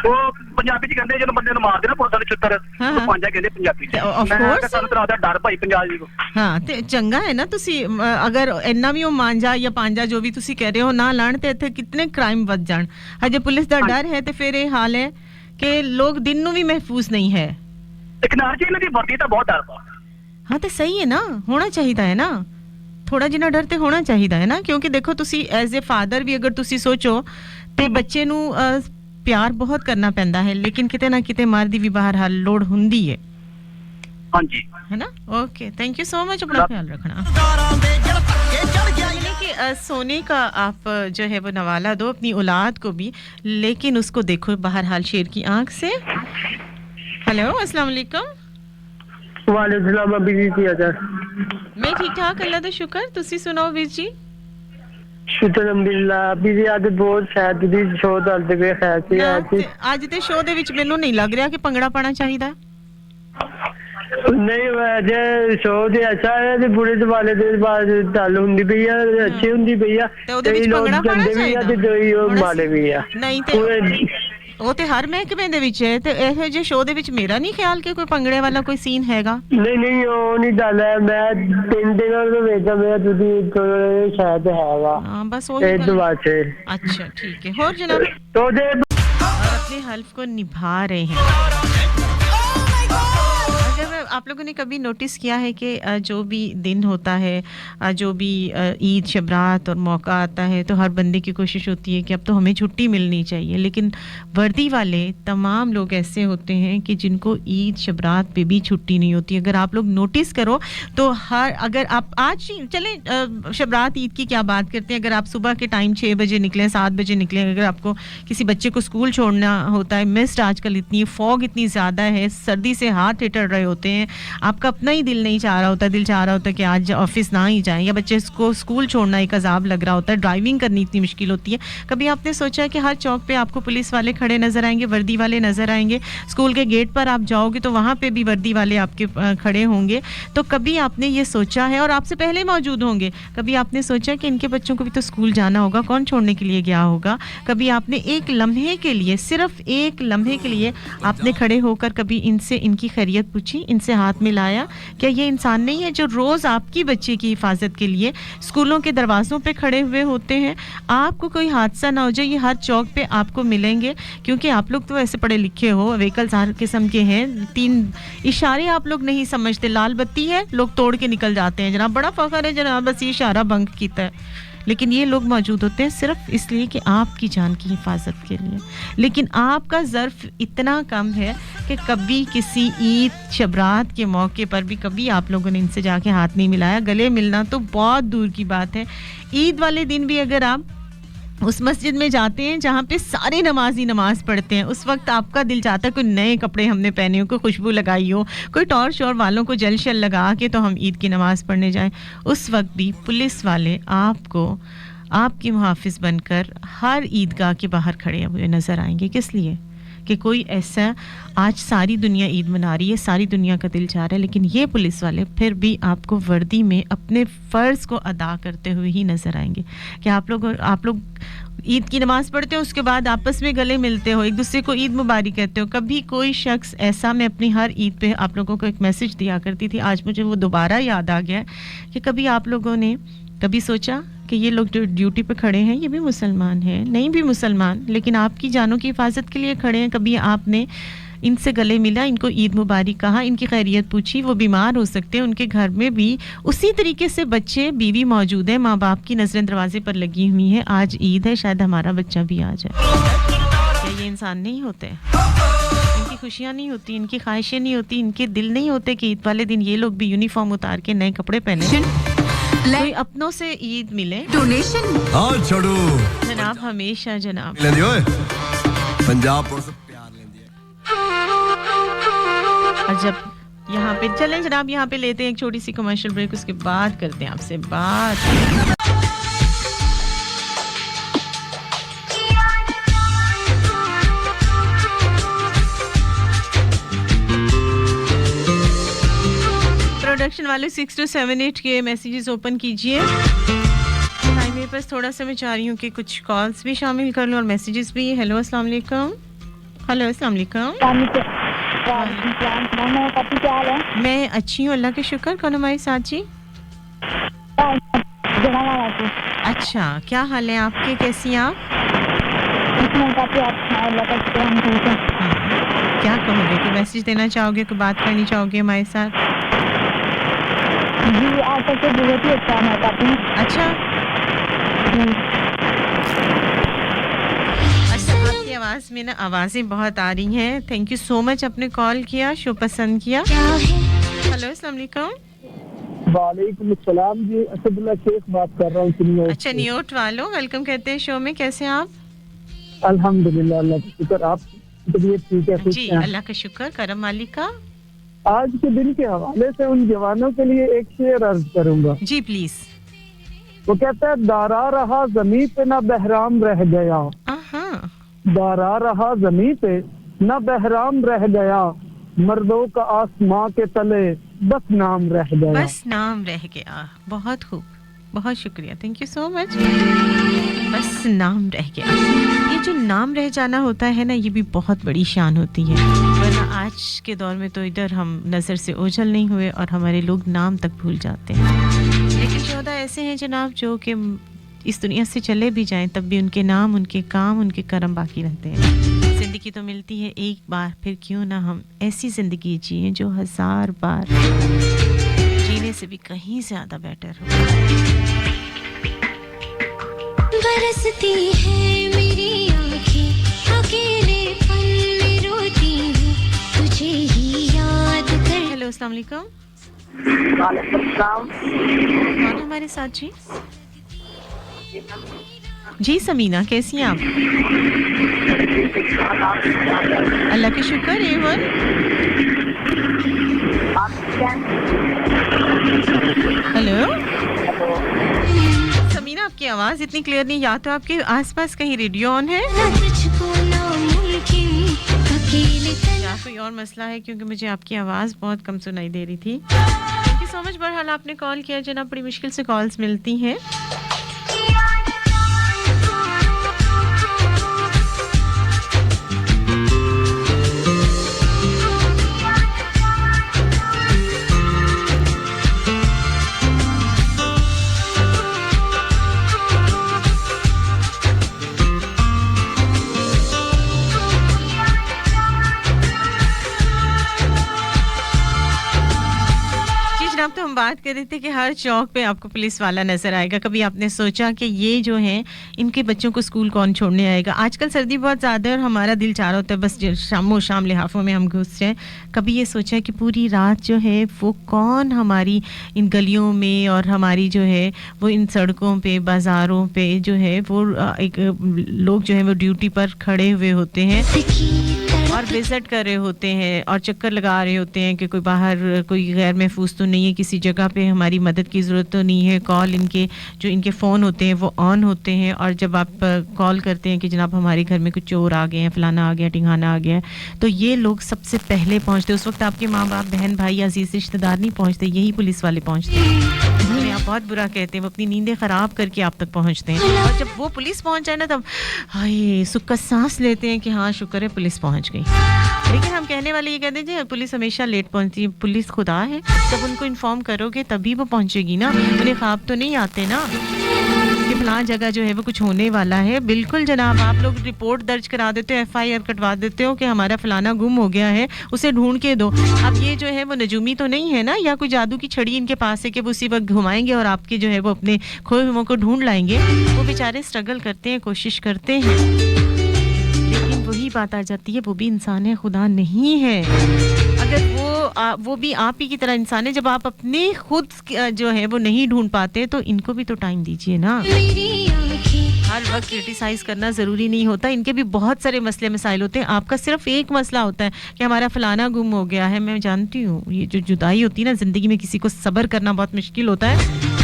ਉਹ ਪੰਜਾਬੀ ਚ ਕਹਿੰਦੇ ਜਦੋਂ ਬੰਦੇ ਨੂੰ ਮਾਰਦੇ ਨਾ ਪੁਲਿਸ ਵਾਲੇ ਛੁੱਤਰ ਹਾਂ। ਪੰਜਾ ਕਹਿੰਦੇ ਪੰਜਾਬੀ ਚ of ਮੈਂ course. ਕਿਹਾ ਸਾਨੂੰ ਤਾਂ ਲੱਗਦਾ ਡਰ ਭਾਈ ਪੰਜਾਬੀ ਕੋ ਹਾਂ ਤੇ ਚੰਗਾ ਹੈ ਨਾ ਤੁਸੀਂ ਅਗਰ ਇੰਨਾ ਵੀ ਉਹ ਮਾਂਜਾ ਜਾਂ ਪੰਜਾ ਜੋ ਵੀ ਤੁਸੀਂ ਕਹਿ ਰਹੇ ਹੋ ਨਾ ਲਾਣ ਤੇ ਇੱਥੇ ਕਿੰਨੇ ਕ੍ਰਾਈਮ ਵੱਧ ਜਾਣ ਹਜੇ ਪੁਲਿਸ ਦਾ ਡਰ ਹੈ ਤੇ ਫਿਰ ਇਹ ਹਾਲ ਹੈ ਕਿ ਲੋਕ ਦਿਨ ਨੂੰ ਵੀ ਮਹਿਫੂਜ਼ ਨਹੀਂ ਹੈ ਇੱਕ ਨਾਲ ਜੀ ਇਹਨਾਂ ਦੀ ਵਰਦੀ ਤਾਂ ਬਹੁਤ ਡਰ ਪਾ ਹਾਂ ਤੇ ਸਹੀ ਹੈ ਨਾ ਹੋਣਾ ਚਾਹੀਦਾ ਹੈ ਨਾ ਥੋੜਾ ਜਿਹਾ ਡਰ ਤੇ ਹੋਣਾ ਚਾਹੀਦਾ ਹੈ ਨਾ ਕਿਉਂਕਿ ਦੇਖੋ ਤੁਸੀਂ ਐਜ਼ ਅ ਫਾਦਰ ਵੀ ਅਗਰ ਤੁਸੀਂ ਸੋਚੋ ਤੇ ਬੱਚੇ ਨੂੰ ਪਿਆਰ ਬਹੁਤ ਕਰਨਾ ਪੈਂਦਾ ਹੈ ਲੇਕਿਨ ਕਿਤੇ ਨਾ ਕਿਤੇ ਮਾਰ ਦੀ ਵੀ ਬਾਹਰ ਹਾਲ ਲੋੜ ਹੁੰਦੀ ਹੈ ਹਾਂਜੀ है ना okay thank you so much अपना ख्याल रखना ਸਰਦਾਰਾਂ ਦੇ ਜਿਹੜਾ ਧੱਕੇ ਚੜ ਗਿਆ यानी कि सोने का आप जो है वो नवाला दो अपनी औलाद को भी लेकिन उसको देखो बहरहाल शेर की आंख से हेलो अस्सलाम वालेकुम वालेकुम सलाम अभी जी अजर मैं ठीक ठाक अल्लाह दा शुक्र तुसी सुनाओ वीर जी ਸ਼ੁਕਰ ਅਲਹਮਦੁਲਿਲਾ ਅਭੀ ਜੀ ਅੱਜ ਬਹੁਤ ਸ਼ਾਇਦ ਦੀ ਸ਼ੋਅ ਚੱਲਦੇ ਪਏ ਖੈਰ ਸੀ ਅੱਜ ਦੇ ਸ਼ੋਅ ਦੇ ਵਿੱਚ ਮੈਨੂੰ ਨਹੀਂ ਲੱਗ ਰਿਹਾ ਕਿ ਭੰਗੜਾ ਪਾਣਾ ਚਾਹੀਦਾ ਨਹੀਂ ਜੇ ਸ਼ੋਅ ਦੇ ਅੱਛਾ ਹੈ ਤੇ ਬੁਰੇ ਵਾਲੇ ਦੇ ਬਾਅਦ ਚੱਲ ਹੁੰਦੀ ਪਈ ਆ ਅੱਛੀ ਹੁੰਦੀ ਪਈ ਆ ਤੇ ਉਹਦੇ ਵਿੱਚ ਭੰਗੜਾ ਪਾਣਾ ਚਾਹੀਦਾ ਤੇ ਦੋਈ ਉਹ ਮਾਲੇ ਵੀ ਆ ਨਹੀਂ ਤੇ ਉਹ ਤੇ ਹਰ ਮਹਿਕਮੇ ਦੇ ਵਿੱਚ ਹੈ ਤੇ ਇਹੋ ਜਿਹੇ ਸ਼ੋਅ ਦੇ ਵਿੱਚ ਮੇਰਾ ਨਹੀਂ ਖਿਆਲ ਕਿ ਕੋਈ ਭੰਗੜੇ ਵਾਲਾ ਕੋਈ ਸੀਨ ਹੈਗਾ ਨਹੀਂ ਉਹ ਨਹੀਂ ਗੱਲ ਹੈ ਮੈਂ 3 ਦਿਨਾਂ ਤੋਂ ਵੇਖਦਾ ਮੇਰਾ ਤੁਸੀਂ ਸ਼ਾਇਦ ਹੈਗਾ ਹਾਂ ਬਸ ਇਹ ਉਹੀ ਦੁਆ से अच्छा ठीक है और जनाब तो दे और अपने हल्फ को निभा रहे हैं अगर आप लोगों ने कभी नोटिस किया है कि जो भी दिन होता है जो भी ईद शबरात और मौका आता है तो हर बंदे की कोशिश होती है कि अब तो हमें छुट्टी मिलनी चाहिए लेकिन वर्दी वाले तमाम लोग ऐसे होते हैं कि जिनको ईद शबरात पे भी छुट्टी नहीं होती अगर आप लोग नोटिस करो तो अगर आप आज चलें शबरात ईद की क्या बात करते हैं अगर आप सुबह के टाइम 6 बजे निकलें 7 बजे निकलें अगर आपको किसी बच्चे को स्कूल छोड़ना होता है मिस्ट आजकल इतनी फॉग इतनी ज़्यादा है सर्दी से हाथ टिटर रहे होते हैं हैं, आपका अपना ही दिल नहीं चाह रहा होता, दिल चाह रहा होता है कि आज ऑफिस ना ही जाएं, या बच्चे को स्कूल छोड़ना एक अजाब लग रहा होता है, ड्राइविंग करनी इतनी मुश्किल होती है। कभी आपने सोचा कि हर चौक पे आपको पुलिस वाले खड़े नजर आएंगे, वर्दी वाले नजर आएंगे, स्कूल के गेट पर आप जाओगे तो वहाँ पे भी वर्दी वाले आपके खड़े होंगे, तो कभी आपने ये सोचा है, और आपसे पहले मौजूद होंगे, कभी आपने सोचा कि इनके बच्चों को भी तो स्कूल जाना होगा, कौन छोड़ने के लिए गया होगा? कभी आपने एक लम्हे के लिए, सिर्फ एक लम्हे के लिए आपने खड़े होकर कभी इनसे इनकी खैरियत पूछी, इनसे हाथ मिलाया? क्या ये इंसान नहीं है जो रोज़ आपकी बच्चे की हिफाजत के लिए स्कूलों के दरवाज़ों पे खड़े हुए होते हैं? आपको कोई हादसा ना हो जाए, ये हर चौक पे आपको मिलेंगे, क्योंकि आप लोग तो ऐसे पढ़े लिखे हो, व्हीकल्स हर किस्म के हैं, 3 इशारे आप लोग नहीं समझते, लाल बत्ती है लोग तोड़ के निकल जाते हैं, जनाब बड़ा फ़ख्र है जनाब, बस ये इशारा बंक कीता है। लेकिन ये लोग मौजूद होते हैं सिर्फ इसलिए कि आपकी जान की हिफाजत के लिए। लेकिन आपका ज़र्फ़ इतना कम है कि कभी किसी ईद शबरात के मौके पर भी कभी आप लोगों ने इनसे जाके हाथ नहीं मिलाया। गले मिलना तो बहुत दूर की बात है। ईद वाले दिन भी अगर आप उस मस्जिद में जाते हैं जहाँ पे सारे नमाजी नमाज पढ़ते हैं, उस वक्त आपका दिल चाहता है कोई नए कपड़े हमने पहने हो, कोई खुशबू लगाई हो, कोई टॉर्च और वालों को जल शल लगा के तो हम ईद की नमाज़ पढ़ने जाएं। उस वक्त भी पुलिस वाले आपको आपके मुहाफिज बनकर हर ईदगाह के बाहर खड़े हुए नज़र आएंगे। किस लिए? कि कोई ऐसा, आज सारी दुनिया ईद मना रही है, सारी दुनिया का दिल चाह रहा है, लेकिन ये पुलिस वाले फिर भी आपको वर्दी में अपने फ़र्ज़ को अदा करते हुए ही नज़र आएंगे। कि आप लोग ईद की नमाज़ पढ़ते हो, उसके बाद आपस में गले मिलते हो, एक दूसरे को ईद मुबारक कहते हो। कभी कोई शख्स ऐसा, मैं अपनी हर ईद पे आप लोगों को एक मैसेज दिया करती थी, आज मुझे वो दोबारा याद आ गया कि कभी आप लोगों ने कभी सोचा कि ये लोग जो ड्यूटी पे खड़े हैं ये भी मुसलमान हैं? नहीं भी मुसलमान, लेकिन आपकी जानों की हिफाजत के लिए खड़े हैं। कभी आपने इनसे गले मिला, इनको ईद मुबारक कहा, इनकी खैरियत पूछी? वो बीमार हो सकते हैं, उनके घर में भी उसी तरीके से बच्चे बीवी मौजूद हैं, माँ बाप की नज़रें दरवाजे पर लगी हुई हैं, आज ईद है, शायद हमारा बच्चा भी आ जाए। क्या ये इंसान नहीं होते? इनकी खुशियाँ नहीं होती, इनकी ख्वाहिशें नहीं होती, इनके दिल नहीं होते कि ईद वाले दिन ये लोग भी यूनिफॉर्म उतार के नए कपड़े पहने, कोई अपनों से ईद मिले? डोनेशन हाँ छोड़ू जनाब, हमेशा जनाब लेंदी ओए पंजाब पुलिस प्यार लेंदी है। और जब यहाँ पे चलें जनाब, यहाँ पे लेते हैं एक छोटी सी कमर्शियल ब्रेक, उसके बाद करते हैं आपसे बात। प्रोडक्शन वाले 6278 के मैसेजेस ओपन कीजिए। टाइम मेरे पास थोड़ा सा, मैं चाह रही हूँ कि कुछ कॉल्स भी शामिल कर लूँ और मैसेजेस भी। हेलो अस्सलाम वालेकुम। हेलो अस्सलाम वालेकुम। मैं अच्छी हूँ, अल्लाह के शुक्र। कौन हमारे साथ जी? अच्छा, क्या हाल है आपके, कैसी हैं आप? क्या कहोगे, कोई मैसेज देना चाहोगे, कोई बात करनी चाहोगे हमारे साथ? जी आपका तो बहुत ही अच्छा है। अच्छा, आपकी आवाज़ में ना आवाज़ें बहुत आ रही हैं। थैंक यू सो मच, आपने कॉल किया, शो पसंद किया। हेलो अस्सलाम वालेकुम। वालेकुम अस्सलाम जी, असदुल्ला शेख बात कर रहा हूँ। अच्छा, न्यूयॉर्क वालों, वेलकम कहते हैं शो में। कैसे हैं आप? अल्हम्दुलिल्लाह, अल्लाह का शुक्र। आप तबीयत ठीक है? जी अल्लाह का शुक्र, करम मालिक का। आज के दिन के हवाले से उन जवानों के लिए एक शेर अर्ज करूंगा। जी प्लीज। वो कहता है, दारा रहा जमीन पे ना बहराम रह गया, दारा रहा जमीन पे ना बहराम रह गया, मर्दों का आसमां के तले बस नाम रह गया। बस नाम रह गया, बहुत खूब, बहुत शुक्रिया, थैंक यू सो मच। बस नाम रह गया, ये जो नाम रह जाना होता है ना, ये भी बहुत बड़ी शान होती है। वरना आज के दौर में तो इधर हम नज़र से ओझल नहीं हुए और हमारे लोग नाम तक भूल जाते हैं। लेकिन शोधा ऐसे हैं जनाब जो कि इस दुनिया से चले भी जाएं तब भी उनके नाम, उनके काम, उनके कर्म बाकी रहते हैं। ज़िंदगी तो मिलती है एक बार, फिर क्यों ना हम ऐसी ज़िंदगी जिए जो 1000 बार जीने से भी कहीं ज़्यादा बेटर हो। बरसती है मेरी आँखें, अकेले पल में रोती हूँ, तुझे ही याद कर। हेलो अस्सलाम वालेकुम। वालेकुम सलाम। कौन है हमारे साथ जी? जी समीना, कैसी हैं आप? अल्लाह के शुक्र। हेलो समीना, आपकी आवाज़ इतनी क्लियर नहीं, या तो आपके आसपास कहीं रेडियो ऑन है या कोई और मसला है, क्योंकि मुझे आपकी आवाज़ बहुत कम सुनाई दे रही थी। Thank you so much. बहरहाल आपने कॉल किया जनाब, बड़ी मुश्किल से कॉल्स मिलती हैं। अब तो हम बात कर रहे थे कि हर चौक पे आपको पुलिस वाला नजर आएगा। कभी आपने सोचा कि ये जो हैं इनके बच्चों को स्कूल कौन छोड़ने आएगा? आजकल सर्दी बहुत ज़्यादा है और हमारा दिल चाह रहा होता है बस शामो शाम लिहाफों में हम घुस जाएं। कभी ये सोचा कि पूरी रात जो है वो कौन हमारी इन गलियों में और हमारी जो है वो इन सड़कों पे बाज़ारों पे जो है वो एक लोग जो है वो ड्यूटी पर खड़े हुए होते हैं और विजिट कर रहे होते हैं और चक्कर लगा रहे होते हैं कि कोई बाहर कोई गैर महफूज तो नहीं है, किसी जगह पे हमारी मदद की ज़रूरत तो नहीं है। कॉल इनके जो इनके फ़ोन होते हैं वो ऑन होते हैं और जब आप कॉल करते हैं कि जनाब हमारे घर में कुछ चोर आ गए हैं, फलाना आ गया, टिंगाना आ गया, तो ये लोग सबसे पहले पहुंचते। उस वक्त आपके माँ बाप, बहन भाई या अजीज़ रिश्तेदार नहीं पहुंचते, यही पुलिस वाले पहुंचते हैं। जिन्हें आप बहुत बुरा कहते हैं, वो अपनी नींदें ख़राब करके आप तक पहुँचते हैं और जब वो पुलिस पहुँच जाए ना तब हाय सुख का सांस लेते हैं कि हाँ शुक्र है पुलिस पहुँच गई। लेकिन हम कहने वाले ये कहते हैं जी पुलिस हमेशा लेट पहुंचती है। पुलिस खुदा है, जब उनको इन्फॉर्म करोगे तभी वो पहुंचेगी ना। उन्हें ख्वाब तो नहीं आते ना कि फलां जगह जो है वो कुछ होने वाला है। बिल्कुल जनाब, आप लोग रिपोर्ट दर्ज करा देते हो, FIR कटवा देते हो कि हमारा फलाना गुम हो गया है, उसे ढूंढ के दो। अब ये जो है वो नजूमी तो नहीं है ना, या कोई जादू की छड़ी इनके पास है कि वो उसी वक्त घुमाएंगे और आपके जो है वो अपने खोए हुओं को ढूंढ लाएंगे। वो बेचारे स्ट्रगल करते हैं, कोशिश करते हैं, लेकिन वही बात आ जाती है वो भी इंसान है, खुदा नहीं है। अगर वो भी आप ही की तरह इंसान है, जब आप अपने खुद जो है वो नहीं ढूंढ पाते तो इनको भी तो टाइम दीजिए ना। हर वक्त क्रिटिसाइज करना ज़रूरी नहीं होता, इनके भी बहुत सारे मसले मसाइल होते हैं। आपका सिर्फ एक मसला होता है कि हमारा फलाना गुम हो गया है। मैं जानती हूँ ये जो जुदाई होती है ना ज़िंदगी में, किसी को सब्र करना बहुत मुश्किल होता है,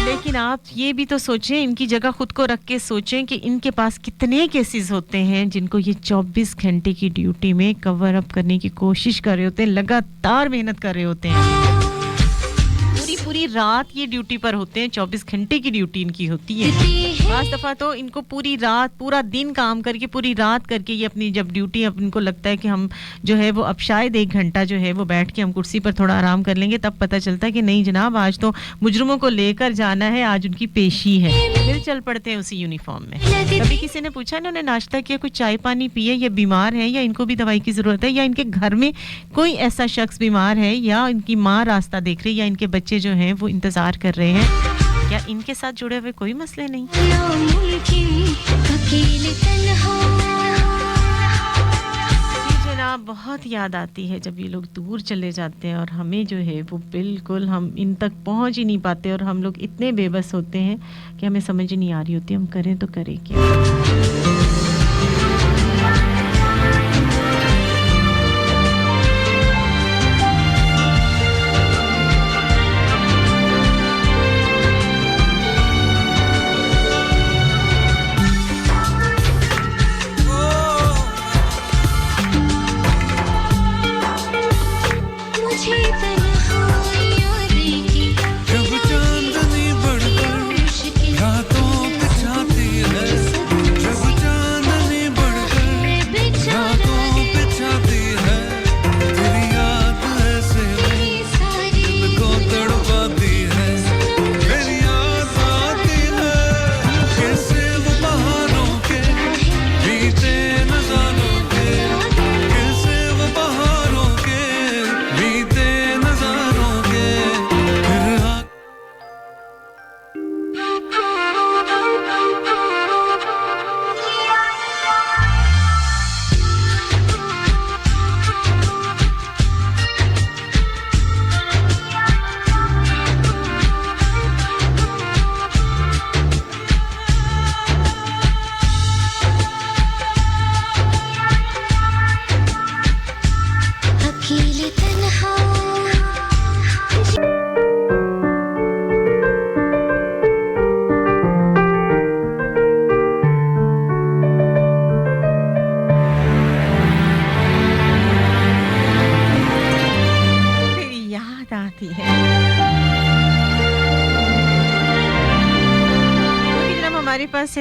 लेकिन आप ये भी तो सोचें, इनकी जगह खुद को रख के सोचें कि इनके पास कितने केसेस होते हैं जिनको ये 24 घंटे की ड्यूटी में कवर अप करने की कोशिश कर रहे होते हैं, लगातार मेहनत कर रहे होते हैं, पूरी रात ये ड्यूटी पर होते हैं। 24 घंटे की ड्यूटी इनकी होती है। बाज़ दफ़ा तो इनको पूरी रात पूरा दिन काम करके पूरी रात करके ये अपनी जब ड्यूटी इनको लगता है कि हम जो है वो अब शायद 1 घंटा जो है वो बैठ के हम कुर्सी पर थोड़ा आराम कर लेंगे, तब पता चलता है कि नहीं जनाब आज तो मुजरिमों को लेकर जाना है, आज उनकी पेशी है। फिर चल पड़ते हैं उसी यूनिफॉर्म में। कभी किसी ने पूछा इन्होंने नाश्ता किया, कुछ चाय पानी पिए, या बीमार है या इनको भी दवाई की ज़रूरत है, या इनके घर में कोई ऐसा शख्स बीमार है, या इनकी माँ रास्ता देख रही है, या इनके बच्चे जो हैं वो इंतजार कर रहे हैं, या इनके साथ जुड़े हुए कोई मसले नहीं। जनाब बहुत याद आती है जब ये लोग दूर चले जाते हैं और हमें जो है वो बिल्कुल हम इन तक पहुंच ही नहीं पाते और हम लोग इतने बेबस होते हैं कि हमें समझ ही नहीं आ रही होती हम करें तो करें क्या। जब चांदनी बढ़कर रातों पे छाती है, जब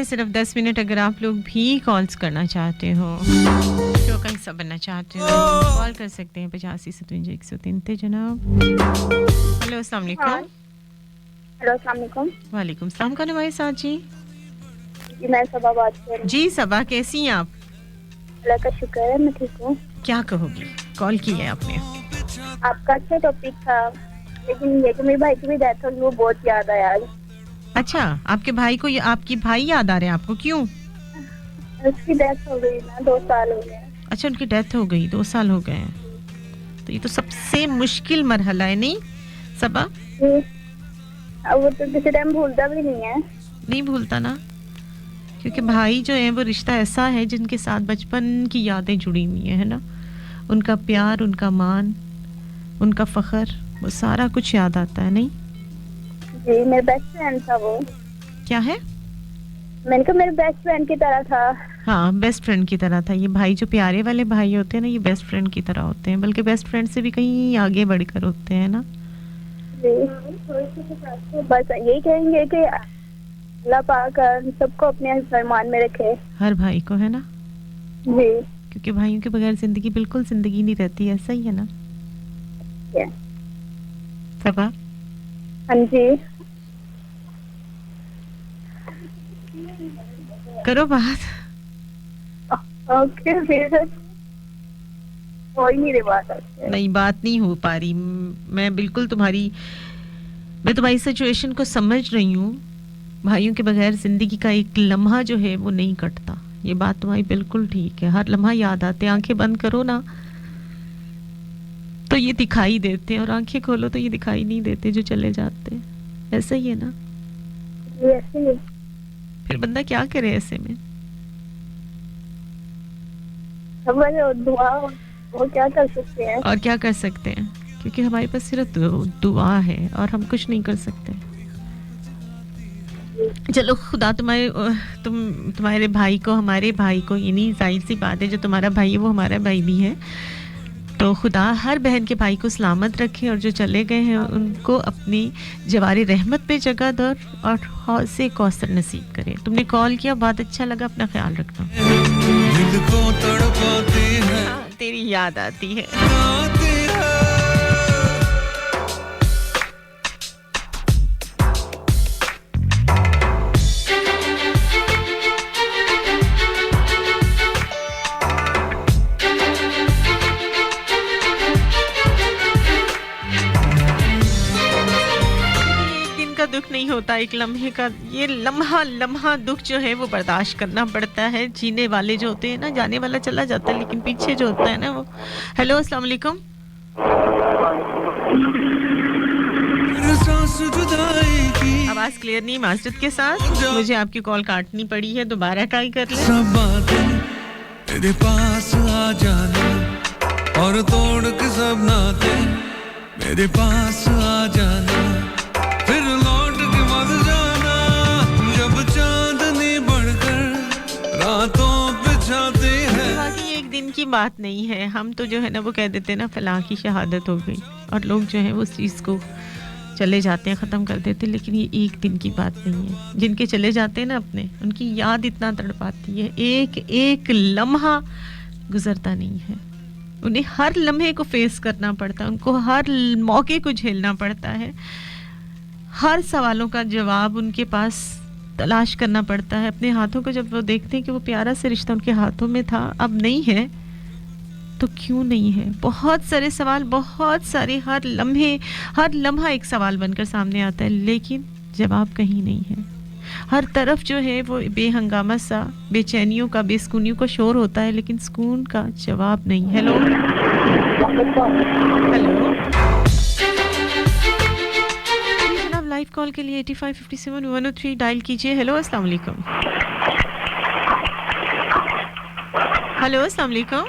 सिर्फ 10 मिनट। अगर आप लोग भी कॉल्स करना चाहते हो, शो का हिस्सा बनना चाहते हो, कॉल कर सकते हैं 8557 जनाब। हेलो अस्सलाम वालेकुम। हेलो अस्सलाम वालेकुम। वालेकुम सलाम। कौन है हमारे साथ जी? जी मैं सबा बात कर रही हूँ। जी सबा, कैसी हैं आप? अल्लाह का शुक्र है, मैं ठीक हूँ। क्या कहोगी? कॉल की है आपने? आपका अच्छा टॉपिक था, लेकिन ये कि मेरे भाई की भी डेथ हो गई, वो बहुत याद आया आज। अच्छा, आपके भाई को, आपकी भाई याद आ रहे हैं आपको? क्यों? उसकी डेथ हो गई ना, 2 साल हो गए। अच्छा, उनकी डेथ हो गई, 2 साल हो गए हैं। तो ये तो सबसे मुश्किल मरहला है, नहीं सबा? अब वो तो किसी टाइम भूलता भी नहीं है। नहीं भूलता ना, क्योंकि भाई जो है वो रिश्ता ऐसा है जिनके साथ बचपन की यादें जुड़ी हुई है ना। उनका प्यार, उनका मान, उनका फख्र, वो सारा कुछ याद आता है, नहीं? जी, मेरा बेस्ट फ्रेंड था वो। क्या है? मैंने कहा मेरे बेस्ट फ्रेंड की तरह था। हाँ, बेस्ट फ्रेंड की तरह था। ये भाई जो प्यारे वाले भाई होते हैं ना, ये बेस्ट फ्रेंड की तरह होते हैं, बल्कि बेस्ट फ्रेंड से भी कहीं आगे बढ़कर होते हैं ना। बस यही कहेंगे कि अल्लाह पाक सबको अपने फरमान में रखे, हर भाई को, है ना जी, क्योंकि भाइयों के बगैर जिंदगी बिल्कुल जिंदगी नहीं रहती, ऐसा ही है ना सबा? हाँ जी। करो बात। ओके, फिर हो ही नहीं रही बात। नहीं, बात नहीं हो पा रही। मैं बिल्कुल तुम्हारी सिचुएशन को समझ रही हूँ। भाइयों के बगैर जिंदगी का एक लम्हा जो है वो नहीं कटता, ये बात तुम्हारी बिल्कुल ठीक है। हर लम्हा याद आते, आंखें बंद करो ना तो ये दिखाई देते हैं, और आंखें खोलो तो ये दिखाई नहीं देते जो चले जाते हैं। ऐसा ही है ना? ऐसे ही। फिर बंदा क्या करे ऐसे में? दुआ, वो क्या कर सकते हैं? और क्या कर सकते हैं, क्योंकि हमारे पास सिर्फ दुआ है और हम कुछ नहीं कर सकते। चलो, खुदा तुम्हारे भाई को, हमारे भाई को, यानी जाहिर सी बात है जो तुम्हारा भाई है वो हमारा भाई भी है, तो खुदा हर बहन के भाई को सलामत रखे, और जो चले गए हैं उनको अपनी जवारी रहमत पे जगह दे और हौसे कौसर नसीब करे। तुमने कॉल किया, बहुत अच्छा लगा, अपना ख्याल रखना। दिल को तड़पाती है, तेरी याद आती है। दुख नहीं होता, एक लम्हे का, ये लम्हा दुख जो है वो बर्दाश्त करना पड़ता है। जीने वाले जो होते हैं ना, जाने वाला चला जाता है, लेकिन पीछे जो होता है ना वो। हेलो अस्सलाम वालेकुम। आवाज क्लियर नहीं, मास्टर के साथ मुझे आपकी कॉल काटनी पड़ी है, दोबारा ट्राई कर ले। सब बातें तेरे पास आ जाना, और तोड़ के सब नाते मेरे पास आ जाना, फिर लौट के मत जाना, जब चांदनी बढ़कर रातों पे छाती है। बाकी एक दिन की बात नहीं है, हम तो जो है ना वो कह देते हैं ना फलां की शहादत हो गई, और लोग जो है वो उस चीज़ को चले जाते हैं, ख़त्म कर देते हैं, लेकिन ये एक दिन की बात नहीं है। जिनके चले जाते हैं ना अपने, उनकी याद इतना तड़पाती है, एक एक लम्हा गुजरता नहीं है, उन्हें हर लम्हे को फेस करना पड़ता है, उनको हर मौके को झेलना पड़ता है, हर सवालों का जवाब उनके पास तलाश करना पड़ता है। अपने हाथों को जब वो देखते हैं कि वो प्यारा सा रिश्ता उनके हाथों में था, अब नहीं है, तो क्यों नहीं है? बहुत सारे सवाल, बहुत सारे, हर लम्हा एक सवाल बनकर सामने आता है, लेकिन जवाब कहीं नहीं है। हर तरफ जो है वो बेहंगामा सा, बेचैनियों का, बेसुकूनियों का शोर होता है, लेकिन सुकून का जवाब नहीं। हेलो जनाब, लाइव कॉल के लिए 8557 डायल कीजिए। हेलो अस्सलाम वालेकुम। हेलो अस्सलाम वालेकुम।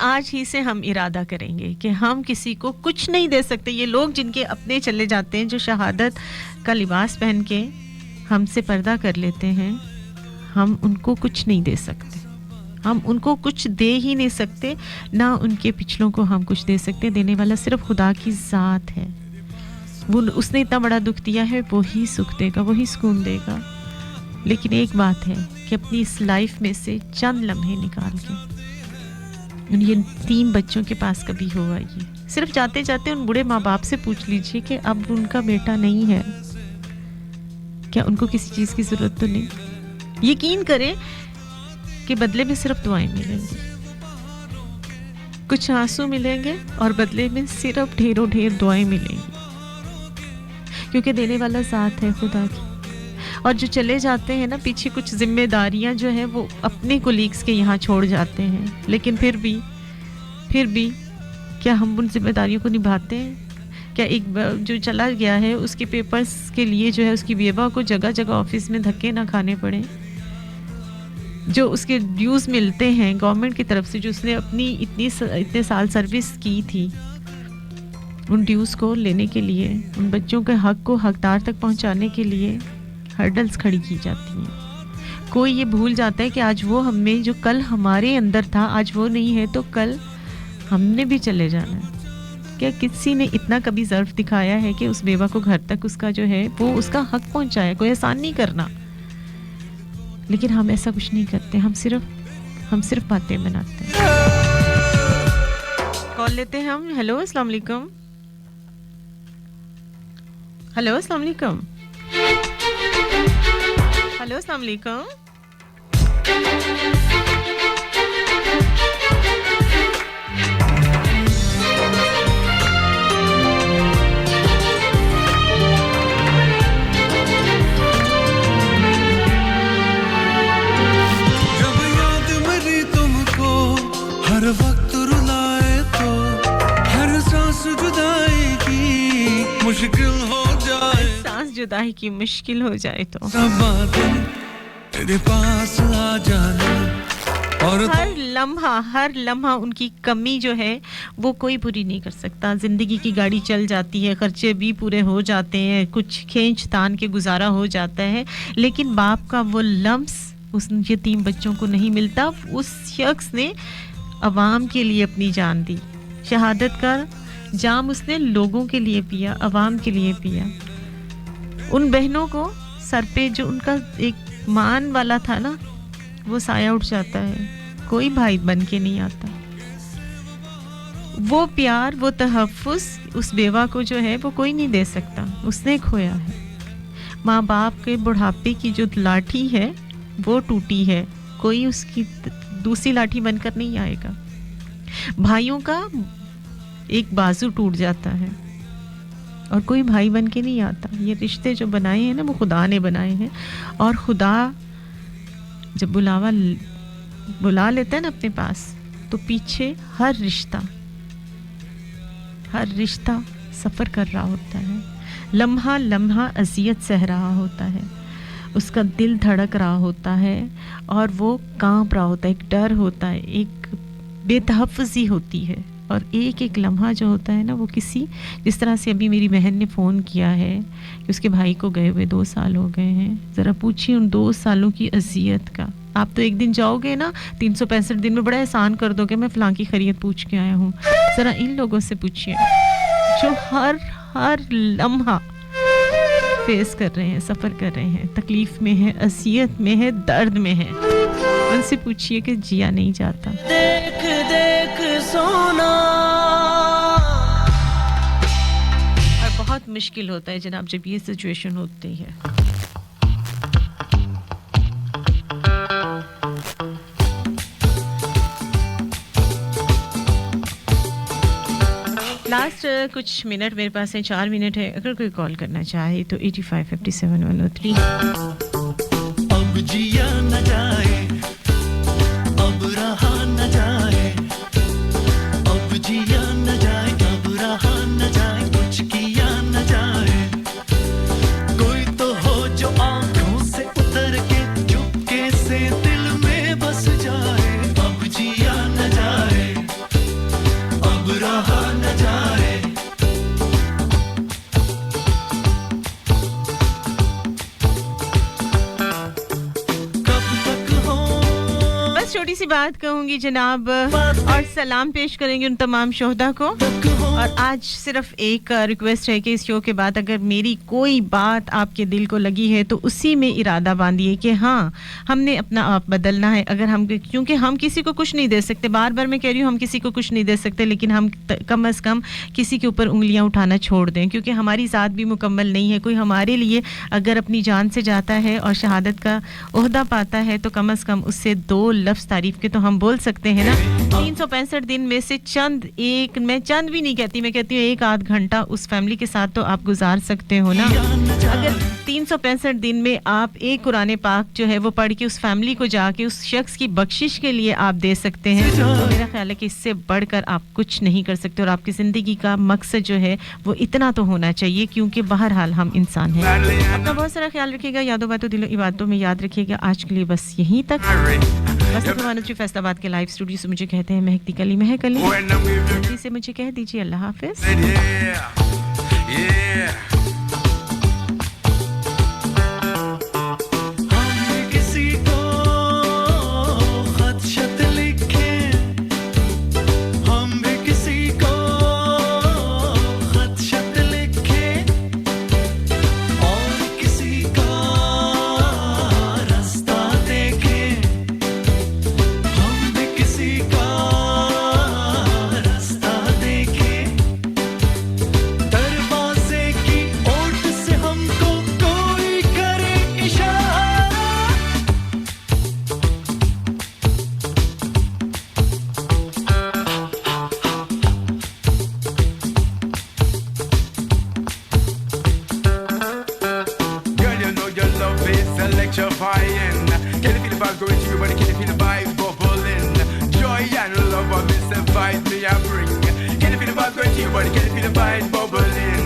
आज ही से हम इरादा करेंगे कि हम किसी को कुछ नहीं दे सकते। ये लोग जिनके अपने चले जाते हैं, जो शहादत का लिबास पहन के हमसे पर्दा कर लेते हैं, हम उनको कुछ नहीं दे सकते। हम उनको कुछ दे ही नहीं सकते, ना उनके पिछलों को हम कुछ दे सकते। देने वाला सिर्फ खुदा की ज़ात है। वो उसने इतना बड़ा दुख दिया है, वही सुख देगा, वही सुकून देगा। लेकिन एक बात है कि अपनी इस लाइफ में से चंद लम्हे निकाल के उन ये 3 बच्चों के पास कभी हो आइए। सिर्फ जाते जाते उन बूढ़े माँ बाप से पूछ लीजिए कि अब उनका बेटा नहीं है, क्या उनको किसी चीज़ की ज़रूरत तो नहीं। यकीन करें कि बदले में सिर्फ दुआएं मिलेंगी, कुछ आंसू मिलेंगे और बदले में सिर्फ ढेरों ढेर दुआएं मिलेंगी, क्योंकि देने वाला ज़ात है खुदा की। और जो चले जाते हैं ना पीछे, कुछ जिम्मेदारियां जो हैं वो अपने कोलीग्स के यहाँ छोड़ जाते हैं, लेकिन फिर भी क्या हम उन जिम्मेदारियों को निभाते हैं? क्या एक जो चला गया है उसके पेपर्स के लिए जो है उसकी बेवा को जगह जगह ऑफिस में धक्के ना खाने पड़े? जो उसके ड्यूज़ मिलते हैं गवर्नमेंट की तरफ से, जो उसने अपनी इतने साल सर्विस की थी, उन ड्यूज़ को लेने के लिए, उन बच्चों के हक को हकदार तक पहुंचाने के लिए हर्डल्स खड़ी की जाती हैं। कोई ये भूल जाता है कि आज वो हमें, जो कल हमारे अंदर था, आज वो नहीं है तो कल हमने भी चले जाना है। क्या किसी ने इतना कभी ज़र्फ दिखाया है कि उस बेवा को घर तक उसका जो है वो उसका हक पहुंचाए? कोई एहसान नहीं करना, लेकिन हम ऐसा कुछ नहीं करते। हम सिर्फ बातें बनाते हैं। कॉल लेते हैं हम। हेलो, अस्सलाम वालेकुम। हेलो, अस्सलाम वालेकुम। हेलो, अस्सलाम वालेकुम। हर वक्त रुलाए तो हर सांस जुदाई की मुश्किल हो जाए, सांस जुदाई की मुश्किल हो जाए तो सब बातें तेरे पास आ जाना। और हर लम्हा उनकी कमी जो है वो कोई पूरी नहीं कर सकता। ज़िंदगी की गाड़ी चल जाती है, खर्चे भी पूरे हो जाते हैं, कुछ खींच तान के गुजारा हो जाता है, लेकिन बाप का वो लम्स उस यतीम बच्चों को नहीं मिलता। उस शख्स ने अवाम के लिए अपनी जान दी, शहादत का जाम उसने लोगों के लिए पिया, अवाम के लिए पिया। उन बहनों को सर पे जो उनका एक मान वाला था ना, वो साया उठ जाता है, कोई भाई बन के नहीं आता। वो प्यार, वो तहफ़्फ़ुज़ उस बेवा को जो है वो कोई नहीं दे सकता, उसने खोया है। माँ बाप के बुढ़ापे की जो लाठी है वो टूटी है, कोई उसकी दूसरी लाठी बनकर नहीं आएगा। भाइयों का एक बाजू टूट जाता है और कोई भाई बन के नहीं आता। ये रिश्ते जो बनाए हैं ना वो खुदा ने बनाए हैं, और खुदा जब बुला लेता है ना अपने पास, तो पीछे हर रिश्ता सफ़र कर रहा होता है, लम्हा लम्हा अज़ियत सह रहा होता है, उसका दिल धड़क रहा होता है और वो कांप रहा होता है, एक डर होता है, एक बेतहफ़्फ़ुज़ी होती है। और एक एक लम्हा जो होता है ना वो किसी, जिस तरह से अभी मेरी बहन ने फ़ोन किया है कि उसके भाई को गए हुए 2 साल हो गए हैं, ज़रा पूछिए उन 2 सालों की अज़ियत का। आप तो एक दिन जाओगे ना, 365 दिन में बड़ा एहसान कर दोगे, मैं फ़लाँ की खैरियत पूछ के आया हूँ। ज़रा इन लोगों से पूछिए जो हर लम्हा फेस कर रहे हैं, सफ़र कर रहे हैं, तकलीफ़ में है, अज़ियत में है, दर्द में है। उनसे पूछिए कि जिया नहीं जाता। देख देख सोना। और बहुत मुश्किल होता है जनाब जब ये सिचुएशन होती है। लास्ट कुछ मिनट मेरे पास है, 4 मिनट है। अगर कोई कॉल करना चाहे तो 8557 अब जिया न जाए, अब रहा न जाए, अब जिया न जाए, अब रहा न जाए, कुछ किया न जाए। कोई तो हो जो आंखों से उतर के चुपके से दिल में बस जाए। अब जिया न जाए, अब रहा न जाए। कब तक बात कहूंगी जनाब, और सलाम पेश करेंगे उन तमाम शोहदा को। और आज सिर्फ एक रिक्वेस्ट है कि इस शो के बाद अगर मेरी कोई बात आपके दिल को लगी है तो उसी में इरादा बांधिए कि हाँ, हमने अपना आप बदलना है। अगर हम, क्योंकि हम किसी को कुछ नहीं दे सकते, बार बार मैं कह रही हूँ, हम किसी को कुछ नहीं दे सकते, लेकिन हम कम से कम किसी के ऊपर उंगलियां उठाना छोड़ दें, क्योंकि हमारी ज़ात भी मुकम्मल नहीं है। कोई हमारे लिए अगर अपनी जान से जाता है और शहादत का ओहदा पाता है तो कम से कम उससे 2 लफ्ज़ तारीफ़ के तो हम बोल सकते हैं ना। 365 दिन में से चंद, एक, मैं चंद भी नहीं कहती, मैं कहती हूँ 1 आध घंटा उस फैमिली के साथ तो आप गुजार सकते हो ना। अगर 365 दिन में आप एक कुरान पाक जो है वो पढ़ के उस फैमिली को जाके उस शख्स की बख्शिश के लिए आप दे सकते हैं, तो मेरा ख्याल है कि इससे बढ़कर आप कुछ नहीं कर सकते। और आपकी ज़िंदगी का मकसद जो है वो इतना तो होना चाहिए, क्योंकि बहरहाल हम इंसान हैं। अपना बहुत सारा ख्याल रखिएगा, यादों बातों दिलों इबादतों में याद रखिएगा। आज के लिए बस यहीं तक। बस फैसलाबाद के लाइव स्टूडियो से मुझे कहते हैं महकती कली महक अली, जल्दी से मुझे कह दीजिए अल्लाह हाफिज़। electrifying. Can you feel the vibe going through your body? Can you feel the vibe bubbling? Joy and love, I miss the vibe me I bring. Can you feel the vibe going through your body? Can you feel the vibe bubbling?